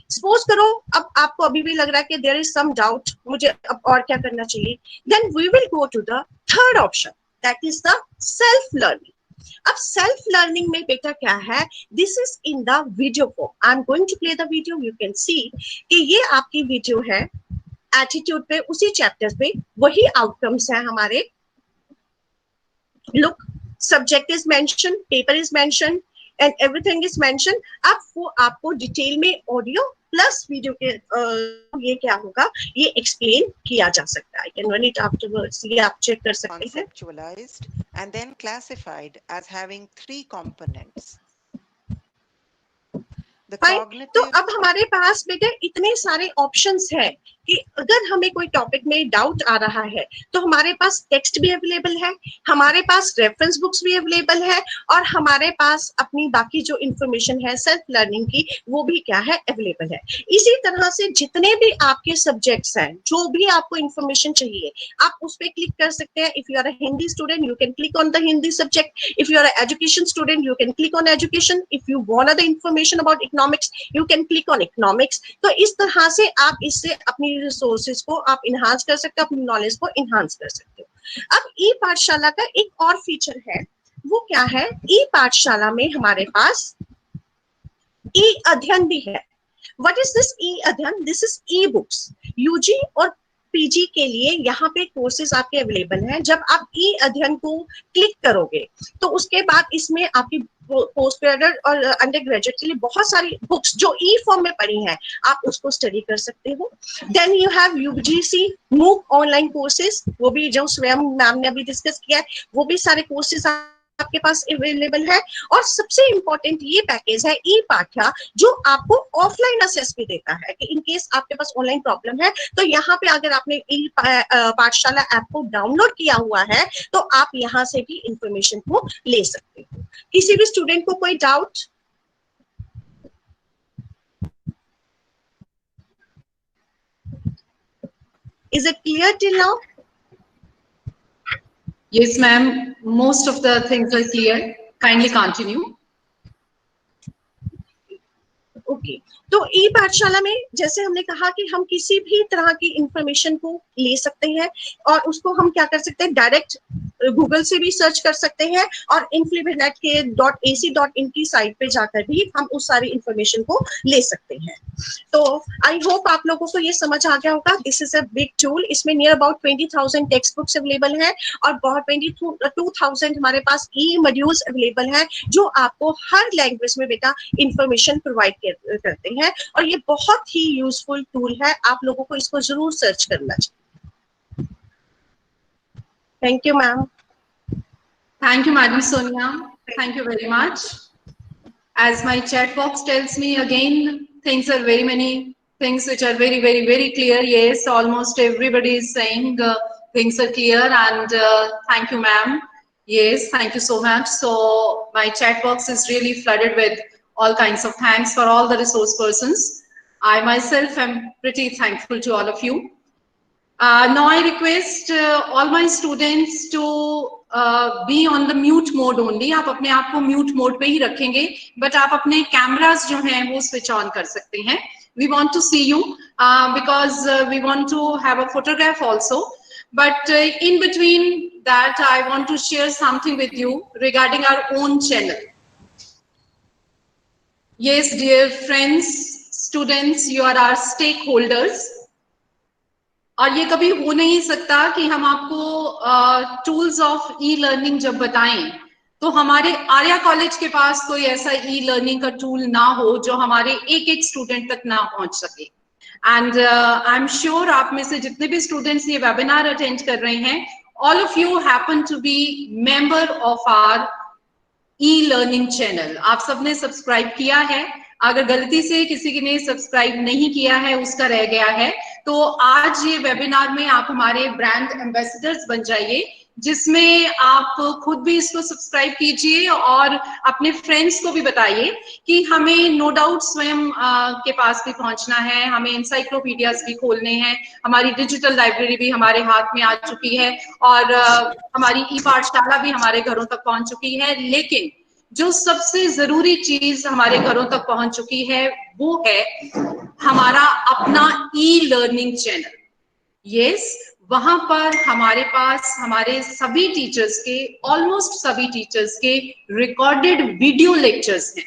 सपोज करो अब आपको अभी भी लग रहा है कि देयर इज सम डाउट, मुझे अब और क्या करना चाहिए, then we will go to the third option, that is the self learning. अब सेल्फ लर्निंग में बेटा क्या है, this is in the video form. I am going to play the video, you can see कि ये आपकी video है attitude पे, उसी चैप्टर पे वही आउटकम्स है हमारे। Look, subject is mention, paper is mention and everything is mention. अब वो आपको डिटेल में ऑडियो प्लस वीडियो के ये क्या होगा, ये एक्सप्लेन किया जा सकता है। I can run it afterwards, ये आप चेक कर सकते हैं। Conceptualized and then classified as having 3 components. The तो cognitive अब हमारे पास बेटे इतने सारे ऑप्शंस हैं कि अगर हमें कोई टॉपिक में डाउट आ रहा है तो हमारे पास टेक्स्ट भी अवेलेबल है, हमारे पास रेफरेंस बुक्स भी अवेलेबल है, और हमारे पास अपनी बाकी जो इंफॉर्मेशन है सेल्फ लर्निंग की वो भी क्या है, अवेलेबल है। इसी तरह से जितने भी आपके सब्जेक्ट्स हैं, जो भी आपको इंफॉर्मेशन चाहिए आप उस पर क्लिक कर सकते हैं। If you are a Hindi student you can click on the Hindi subject, if you are a education student you can click on education, if you want the information about economics you can click on economics. तो इस तरह से आप इससे अपनी resources को आप enhance कर सकते हो, अपनी नॉलेज को इनहांस कर सकते हो। अब ई पाठशाला का एक और फीचर है, वो क्या है, ई पाठशाला में हमारे पास ई अध्ययन भी है। What is this e Adhyayan? This is e books. UG और पीजी के लिए यहाँ पे कोर्सेज आपके अवेलेबल हैं। जब आप ई अध्ययन को क्लिक करोगे तो उसके बाद इसमें आपकी पोस्ट ग्रेजुएट और अंडर ग्रेजुएट के लिए बहुत सारी बुक्स जो ई फॉर्म में पड़ी हैं आप उसको स्टडी कर सकते हो। देन यू हैव यूजीसी मूक ऑनलाइन कोर्सेज, वो भी जो स्वयं मैम ने अभी डिस्कस किया है, वो भी सारे कोर्सेज आपके पास अवेलेबल है। और सबसे इंपॉर्टेंट ये पैकेज है ई पाठ्या, जो आपको ऑफलाइन असेस भी देता है कि इन केस आपके पास ऑनलाइन प्रॉब्लम है तो यहाँ पे अगर आपने ई पाठशाला ऐप को डाउनलोड किया हुआ है तो आप यहाँ से भी इंफॉर्मेशन को ले सकते हो। किसी भी स्टूडेंट को कोई doubt? Is it clear till now? Yes, ma'am. Most of the things are clear. Kindly continue. Okay तो ई पाठशाला में जैसे हमने कहा कि हम किसी भी तरह की इंफॉर्मेशन को ले सकते हैं और उसको हम क्या कर सकते हैं, डायरेक्ट गूगल से भी सर्च कर सकते हैं और inflibinet के .ac.in की साइट पे जाकर भी हम उस सारी इंफॉर्मेशन को ले सकते हैं। तो आई होप आप लोगों को ये समझ आ गया होगा। This is a big tool. इसमें near about 20,000 text books available है और बहुत 22,000 हमारे पास ई मॉड्यूल्स अवेलेबल हैं जो आपको हर लैंग्वेज में बेटा इंफॉर्मेशन प्रोवाइड करते हैं। और ये बहुत ही यूजफुल टूल है, आप लोगों को इसको जरूर सर्च करना चाहिए। Thank you, ma'am. Thank you, Madam Sonia. Thank you very much. As my chat box tells me again, things are very many things which are very, very, very clear. Yes, almost everybody is saying things are clear, and thank you, ma'am. Yes, thank you so much. So my chat box is really flooded with all kinds of thanks for all the resource persons. I myself am pretty thankful to all of you. Now I request all my students to be on the mute mode only. आप अपने आप को mute mode पे ही रखेंगे, but आप अपने cameras जो हैं वो switch on कर सकते हैं. We want to see you because we want to have a photograph also. But in between that, I want to share something with you regarding our own channel. Yes, dear friends, students, you are our stakeholders. और ये कभी हो नहीं सकता कि हम आपको tools of e learning जब बताएं तो हमारे आर्या कॉलेज के पास कोई ऐसा ई लर्निंग का टूल ना हो जो हमारे एक एक स्टूडेंट तक ना पहुंच सके। एंड आई एम श्योर आप में से जितने भी स्टूडेंट्स ये वेबिनार अटेंड कर रहे हैं, all of you happen to be member of our e learning channel. आप सबने सब्सक्राइब किया है। अगर गलती से किसी ने सब्सक्राइब नहीं किया है, उसका रह गया है, तो आज ये वेबिनार में आप हमारे ब्रांड एम्बेसडर्स बन जाइए, जिसमें आप खुद भी इसको सब्सक्राइब कीजिए और अपने फ्रेंड्स को भी बताइए कि हमें नो डाउट स्वयं के पास भी पहुंचना है, हमें इंसाइक्लोपीडियाज भी खोलने हैं, हमारी डिजिटल लाइब्रेरी भी हमारे हाथ में आ चुकी है और हमारी ई पाठशाला भी हमारे घरों तक पहुंच चुकी है। लेकिन जो सबसे जरूरी चीज हमारे घरों तक पहुंच चुकी है वो है हमारा अपना ई लर्निंग चैनल। यस, वहां पर हमारे पास हमारे सभी टीचर्स के, ऑलमोस्ट सभी टीचर्स के रिकॉर्डेड वीडियो लेक्चर्स हैं।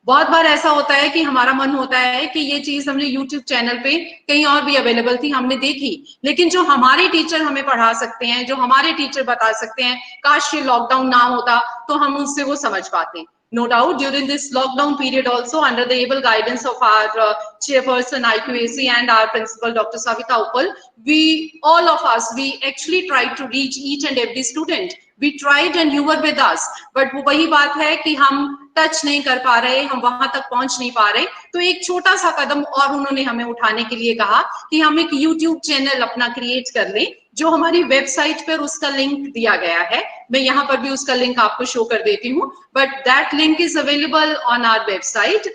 बहुत बार ऐसा होता है कि हमारा मन होता है कि ये चीज हमने यूट्यूब चैनल पे कहीं और भी अवेलेबल थी, हमने देखी, लेकिन जो हमारे टीचर हमें पढ़ा सकते हैं, जो हमारे टीचर बता सकते हैं, काश ये लॉकडाउन ना होता तो हम उससे वो समझ पाते। No doubt, during this lockdown period also, under the able guidance of our chairperson IQAC and our principal Dr. Savita Uppal, we, all of us, we actually tried to reach each and every student. We tried and you were with us. But वो वही बात है कि हम touch नहीं कर पा रहे, हम वहां तक पहुंच नहीं पा रहे। तो एक छोटा सा कदम और उन्होंने हमें उठाने के लिए कहा कि हम एक YouTube चैनल अपना क्रिएट कर लें, जो हमारी वेबसाइट पर उसका लिंक दिया गया है। मैं यहाँ पर भी उसका लिंक आपको शो कर देती हूँ, but that link is available on our website.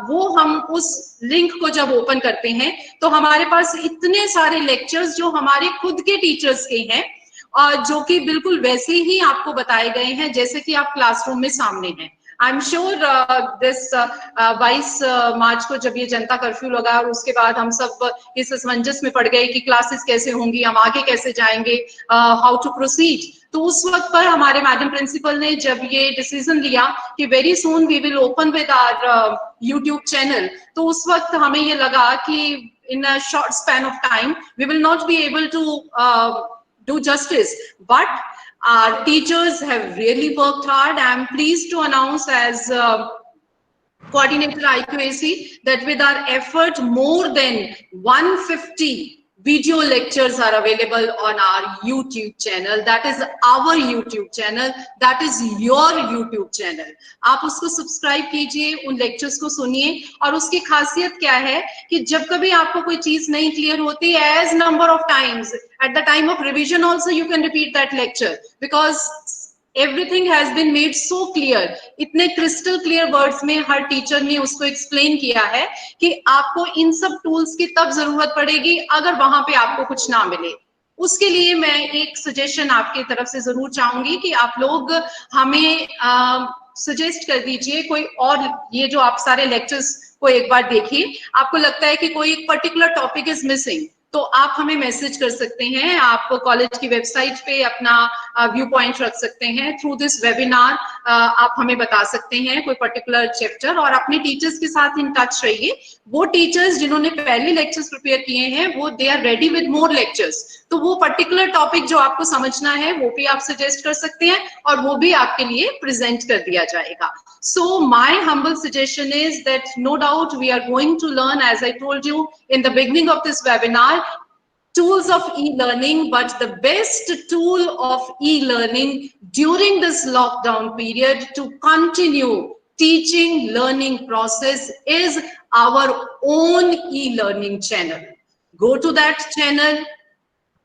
वो हम उस लिंक को जब ओपन करते हैं तो हमारे पास इतने सारे लेक्चर्स जो हमारे खुद के टीचर्स के हैं और जो कि बिल्कुल वैसे ही आपको बताए गए हैं जैसे कि आप क्लासरूम में सामने हैं। आई एम श्योर दिस 22 मार्च को जब ये जनता कर्फ्यू लगा और उसके बाद हम सब इस असमंजस में पड़ गए कि क्लासेस कैसे होंगी, हम आगे कैसे जाएंगे, हाउ टू प्रोसीड। तो उस वक्त पर हमारे मैडम प्रिंसिपल ने जब ये डिसीजन लिया कि very soon we will open with our YouTube channel, तो उस वक्त हमें ये लगा कि in a short span of time we will not be able to do justice, but our teachers have really worked hard. I am pleased to announce as coordinator IQAC that with our effort, more than 150 video lectures are available on our YouTube channel. That is our YouTube channel. That is your YouTube channel. आप उसको subscribe कीजिए, उन lectures को सुनिए। और उसकी खासियत क्या है कि जब कभी आपको कोई चीज नहीं क्लियर होती, as number of times at the time of revision also you can repeat that lecture, because everything has been made so clear. इतने क्रिस्टल क्लियर वर्ड्स में हर टीचर ने उसको एक्सप्लेन किया है कि आपको इन सब टूल्स की तब जरूरत पड़ेगी अगर वहां पे आपको कुछ ना मिले। उसके लिए मैं एक सजेशन आपकी तरफ से जरूर चाहूंगी कि आप लोग हमें सजेस्ट कर दीजिए कोई और, ये जो आप सारे लेक्चर्स को एक बार देखिए, आपको लगता है कि कोई एक पर्टिकुलर टॉपिक इज मिसिंग, तो आप हमें मैसेज कर सकते हैं। आप कॉलेज की वेबसाइट पे अपना व्यू पॉइंट रख सकते हैं। थ्रू दिस वेबिनार आप हमें बता सकते हैं कोई पर्टिकुलर चैप्टर, और अपने टीचर्स के साथ इन टच रहिए। वो टीचर्स जिन्होंने पहले लेक्चर्स प्रिपेयर किए हैं वो they are ready with more lectures, तो वो पर्टिकुलर टॉपिक जो आपको समझना है वो भी आप सजेस्ट कर सकते हैं और वो भी आपके लिए प्रेजेंट कर दिया जाएगा। So my humble suggestion is that no doubt we are going to learn, as I told you in the beginning of this webinar, tools of e-learning, but the best tool of e-learning during this lockdown period to continue teaching learning process is our own e-learning channel. Go to that channel,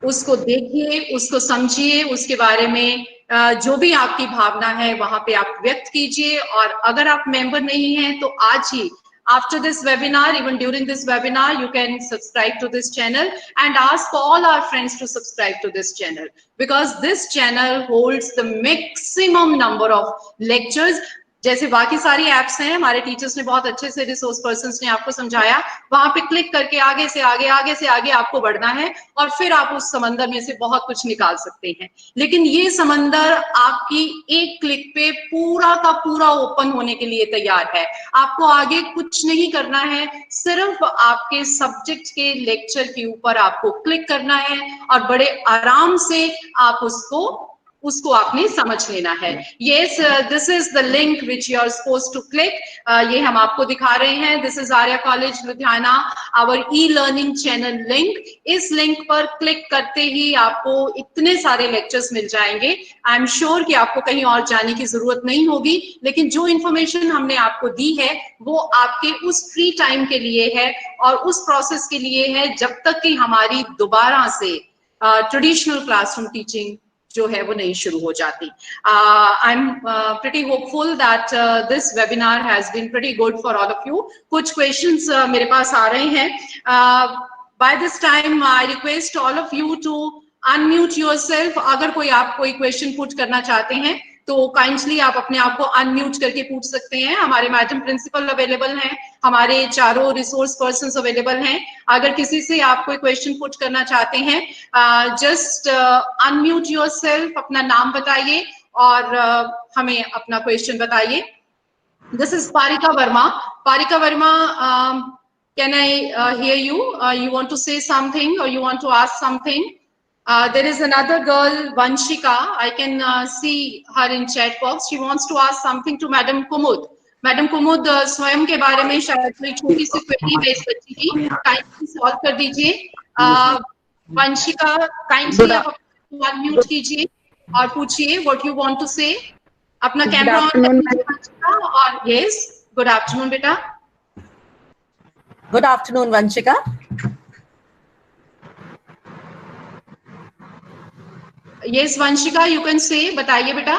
उसको देखिए, उसको समझिए, उसके बारे में जो भी आपकी भावना है वहां पे आप व्यक्त कीजिए। और अगर आप मेंबर नहीं हैं तो आज ही, after this webinar, even during this webinar, you can subscribe to this channel and ask all our friends to subscribe to this channel, because this channel holds the maximum number of lectures. जैसे बाकी सारी apps हैं, हमारे teachers ने बहुत अच्छे से, resource persons ने आपको समझाया, वहां पे क्लिक करके आगे से आगे, आगे से आगे आपको बढ़ना है और फिर आप उस समंदर में से बहुत कुछ निकाल सकते हैं। लेकिन ये समंदर आपकी एक क्लिक पे पूरा का पूरा ओपन होने के लिए तैयार है। आपको आगे कुछ नहीं करना है, सिर्फ आपके सब्जेक्ट के लेक्चर के ऊपर आपको क्लिक करना है और बड़े आराम से आप उसको आपने समझ लेना है। Yes, this is the link which you are supposed to click. ये हम आपको दिखा रहे हैं। This is Arya College Ludhiana, our e-learning channel link. इस लिंक पर क्लिक करते ही आपको इतने सारे लेक्चर्स मिल जाएंगे। आई एम श्योर कि आपको कहीं और जाने की जरूरत नहीं होगी, लेकिन जो इंफॉर्मेशन हमने आपको दी है वो आपके उस फ्री टाइम के लिए है और उस प्रोसेस के लिए है जब तक कि हमारी दोबारा से ट्रेडिशनल क्लासरूम टीचिंग जो है वो नहीं शुरू हो जाती। I am pretty hopeful that this webinar has been pretty good for all of you. कुछ क्वेश्चंस मेरे पास आ रहे हैं। By this time I request all of you to unmute yourself. अगर आप कोई क्वेश्चन पुट करना चाहते हैं तो काइंडली आप अपने आप को अनम्यूट करके पूछ सकते हैं। हमारे मैडम प्रिंसिपल अवेलेबल हैं, हमारे चारों रिसोर्स पर्संस अवेलेबल हैं। अगर किसी से आप कोई क्वेश्चन पुट करना चाहते हैं, जस्ट अनम्यूट योरसेल्फ, अपना नाम बताइए और हमें अपना क्वेश्चन बताइए। This is Parika Verma. Parika Verma, can I hear you? You want to say something or you want to ask something? There is another girl, Vanshika. I can see her in chat box. She wants to ask something to Madam Kumud. Madam Kumud, स्वयं के बारे में शायद कोई छोटी सी query है इस बच्ची की, काइंडली सॉल्व कर दीजिए। वंशिका, काइंडली आप अनम्यूट कीजिए और पूछिए व्हाट यू वांट टू से। अपना कैमरा ऑन कर और यस, गुड आफ्टरनून बेटा। Good afternoon, Vanshika. Yes Vanshika, you can say, बताइए बेटा।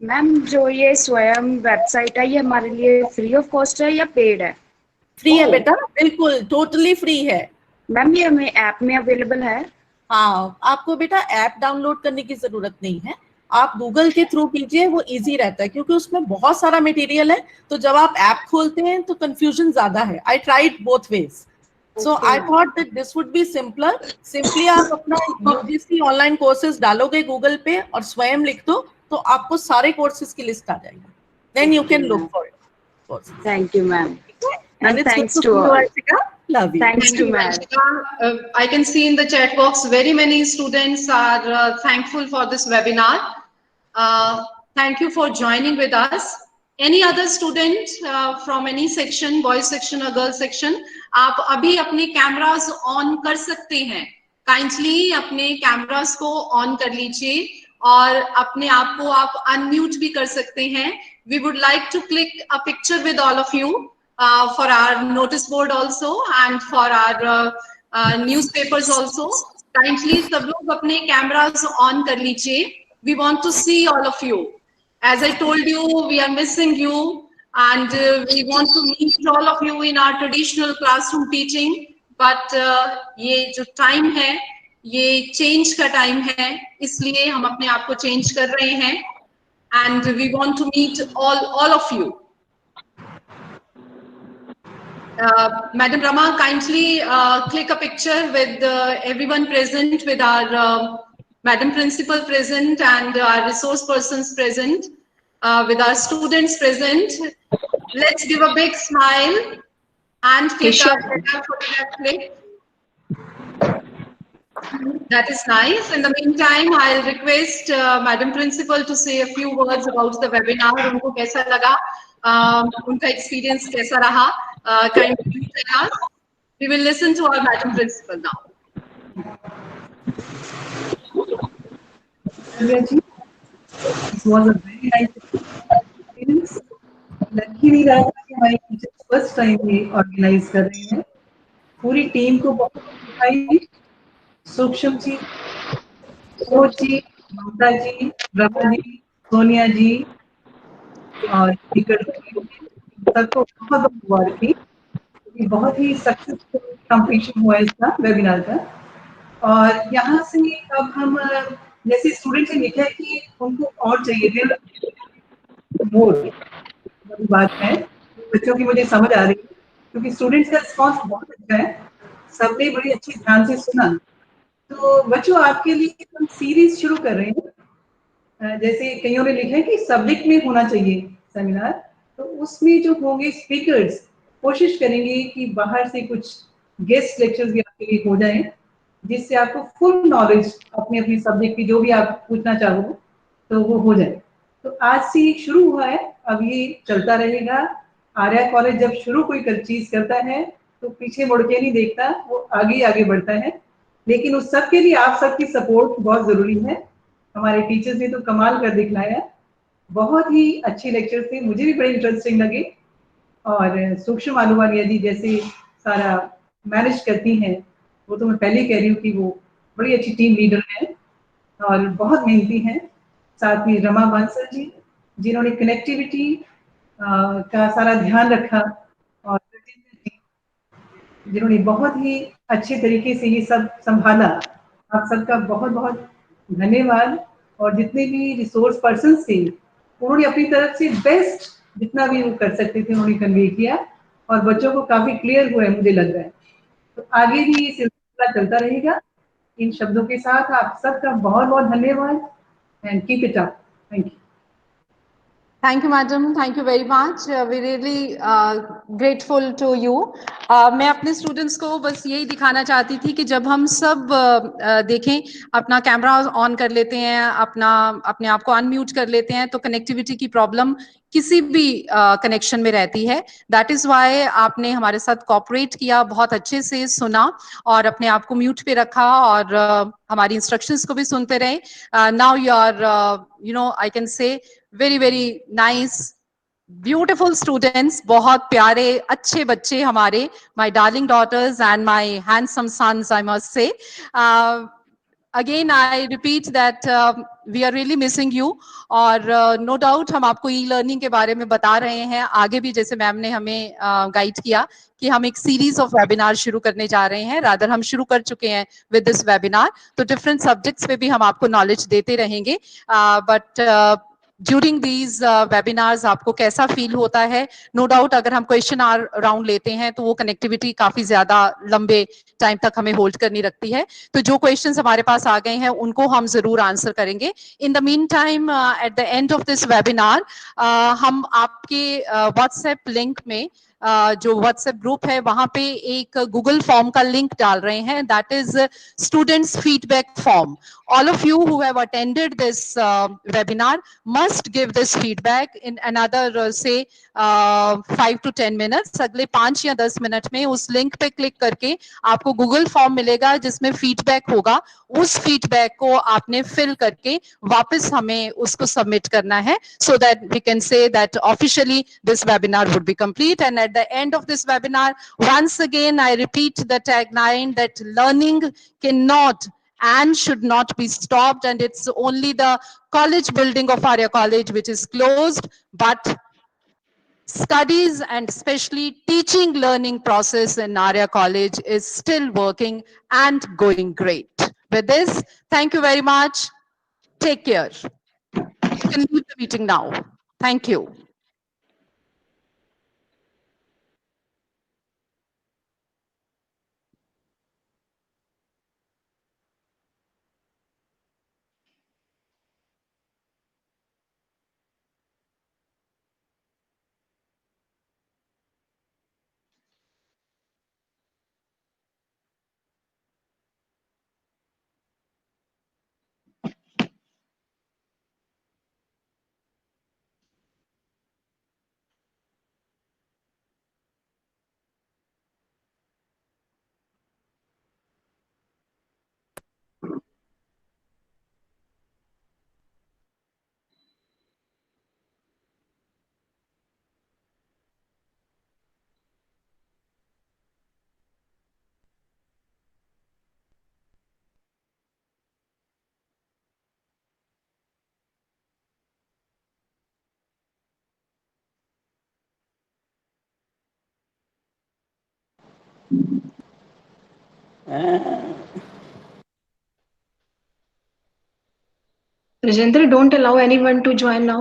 मैम, जो ये स्वयं वेबसाइट है, ये हमारे लिए फ्री ऑफ कॉस्ट है या पेड है? फ्री है बेटा, बिल्कुल टोटली फ्री है। मैम, ये हमें ऐप में अवेलेबल है? हाँ, आपको बेटा ऐप डाउनलोड करने की जरूरत नहीं है, आप गूगल के थ्रू कीजिए, वो इजी रहता है क्योंकि उसमें बहुत सारा मटेरियल है। तो जब आप ऐप खोलते हैं तो कंफ्यूजन ज्यादा है। I tried both ways, so I thought that this would B simpler. Simply आप अपना यूजीसी ऑनलाइन कोर्सेज डालोगे गूगल पे और स्वयं लिख दो तो आपको सारे कोर्सेज की लिस्ट आ जाएगी। Then you can look for it. Thank you ma'am, And it's thanks good to see you, all. Vanshika. Love you. Thanks Thank to you, ma'am. Vanshika. I can see in the chat box very many students are thankful for this webinar. Thank you for joining with us. Any other student from any section, boys section or girls section, आप अभी अपने cameras on कर सकते हैं। Kindly अपने cameras को on कर लीजिए और अपने आप को आप अनम्यूट भी कर सकते हैं। We would like to click a picture with all of you. For our notice board also and for our newspapers also. Kindly सब लोग अपने cameras on कर लीजिए. We want to see all of you. As I told you, we are missing you and we want to meet all of you in our traditional classroom teaching. But ये जो time है, ये change का time है, इसलिए हम अपने आप को change कर रहे हैं and we want to meet all of you. Madam Rama, kindly click a picture with everyone present, with our Madam Principal present and our resource persons present, with our students present. Let's give a big smile and click a photograph click. That is nice. In the meantime, I'll request Madam Principal to say a few words about the webinar. उनको कैसा लगा, उनका experience कैसा रहा? Kindly tell us. We will listen to our Madam Principal now. This was a very nice experience. Lucky रहा था कि हमारे टीचर्स फर्स्ट टाइम ये ऑर्गेनाइज कर रहे हैं। पूरी टीम को बहुत बधाई। सूक्ष्म जी, कोच जी, ममता जी, रमा जी, सोनिया जी और सबको बहुत बहुत मुबारक। बहुत ही सक्सेसफुल कंपटीशन हुआ इसका, वेबिनार का। और यहाँ से अब हम जैसे स्टूडेंट ने लिखा है कि उनको और चाहिए मोर, बड़ी बात है बच्चों की, मुझे समझ आ रही है क्योंकि स्टूडेंट्स का रिस्पॉन्स बहुत अच्छा है, सबने बड़ी अच्छी ध्यान से सुना। तो बच्चों आपके लिए हम सीरीज शुरू कर रहे हैं। जैसे कईयों ने लिखा है कि सब्जेक्ट में होना चाहिए सेमिनार, तो उसमें जो होंगे स्पीकर्स कोशिश करेंगे कि बाहर से कुछ गेस्ट लेक्चर्स भी आपके लिए हो जाएं, जिससे आपको फुल नॉलेज अपने अपने सब्जेक्ट की जो भी आप पूछना चाहो तो वो हो जाए। तो आज से ये शुरू हुआ है, अब ये चलता रहेगा। आर्या कॉलेज जब शुरू कोई चीज करता है तो पीछे मुड़ के नहीं देखता, वो आगे आगे बढ़ता है। लेकिन उस सब के लिए आप सबकी सपोर्ट बहुत जरूरी है। हमारे टीचर्स ने तो कमाल कर दिखलाया, बहुत ही अच्छे लेक्चर थे, मुझे भी बड़े इंटरेस्टिंग लगे। और सूक्ष्म आलूवालिया जी जैसे सारा मैनेज करती हैं, वो तो मैं पहले ही कह रही हूँ कि वो बड़ी अच्छी टीम लीडर हैं और बहुत मेहनती हैं। साथ में रमा बांसल जी जिन्होंने कनेक्टिविटी का सारा ध्यान रखा, और जिन्होंने बहुत ही अच्छे तरीके से ये सब संभाला। आप सबका बहुत बहुत धन्यवाद। और जितने भी रिसोर्स पर्सन थे उन्होंने अपनी तरफ से बेस्ट जितना भी वो कर सकते थे उन्होंने कन्वे किया और बच्चों को काफी क्लियर हुआ है मुझे लग रहा है। तो आगे भी ये सिलसिला चलता रहेगा। इन शब्दों के साथ आप सबका बहुत बहुत धन्यवाद and keep it up. Thank you. Thank you, madam. Thank you very much. We're really grateful to you. मैं अपने स्टूडेंट्स को बस यही दिखाना चाहती थी कि जब हम सब देखें, अपना कैमरा ऑन कर लेते हैं, अपने आप को अनम्यूट कर लेते हैं, तो कनेक्टिविटी की प्रॉब्लम किसी भी कनेक्शन में रहती है। दैट इज वाई आपने हमारे साथ कोऑपरेट किया, बहुत अच्छे से सुना और अपने आप को म्यूट पे रखा और हमारी इंस्ट्रक्शंस को भी सुनते रहे। Now you are I can say very nice beautiful students, बहुत प्यारे अच्छे बच्चे हमारे, my darling daughters and my handsome sons, I must say. Again I repeat that we are really missing you और no doubt हम आपको e-learning के बारे में बता रहे हैं। आगे भी जैसे मैम ने हमें गाइड किया कि हम एक सीरीज ऑफ वेबिनार शुरू करने जा रहे हैं, रादर हम शुरू कर चुके हैं विद दिस वेबिनार। तो डिफरेंट सब्जेक्ट्स पे भी हम आपको नॉलेज देते रहेंगे। बट ड्यूरिंग दीज वेबिनार्स आपको कैसा फील होता है? नो डाउट अगर हम क्वेश्चन राउंड लेते हैं तो वो कनेक्टिविटी काफी ज्यादा लंबे टाइम तक हमें होल्ड करनी रखती है। तो जो क्वेश्चंस हमारे पास आ गए हैं उनको हम जरूर आंसर करेंगे। In the mean time at the end of this webinar हम आपके व्हाट्सएप लिंक में जो व्हाट्सएप ग्रुप है वहां पे एक गूगल फॉर्म का लिंक डाल रहे हैं, that is students feedback form. All of you who have attended this webinar must give this feedback in another say 5 to 10 minutes। अगले 5 या 10 मिनट में उस लिंक पे क्लिक करके आपको गूगल फॉर्म मिलेगा जिसमें फीडबैक होगा। उस फीडबैक को आपने फिल करके वापस हमें उसको सबमिट करना है, so that we can say that officially this webinar would be complete। And at the end of this webinar, once again I repeat the tagline that learning cannot and should not be stopped, and it's only the college building of Arya College which is closed, but studies and especially teaching learning process in Arya College is still working and going great. With this, thank you very much. Take care. You can leave the meeting now. Thank you. Rajendra, don't allow anyone to join now.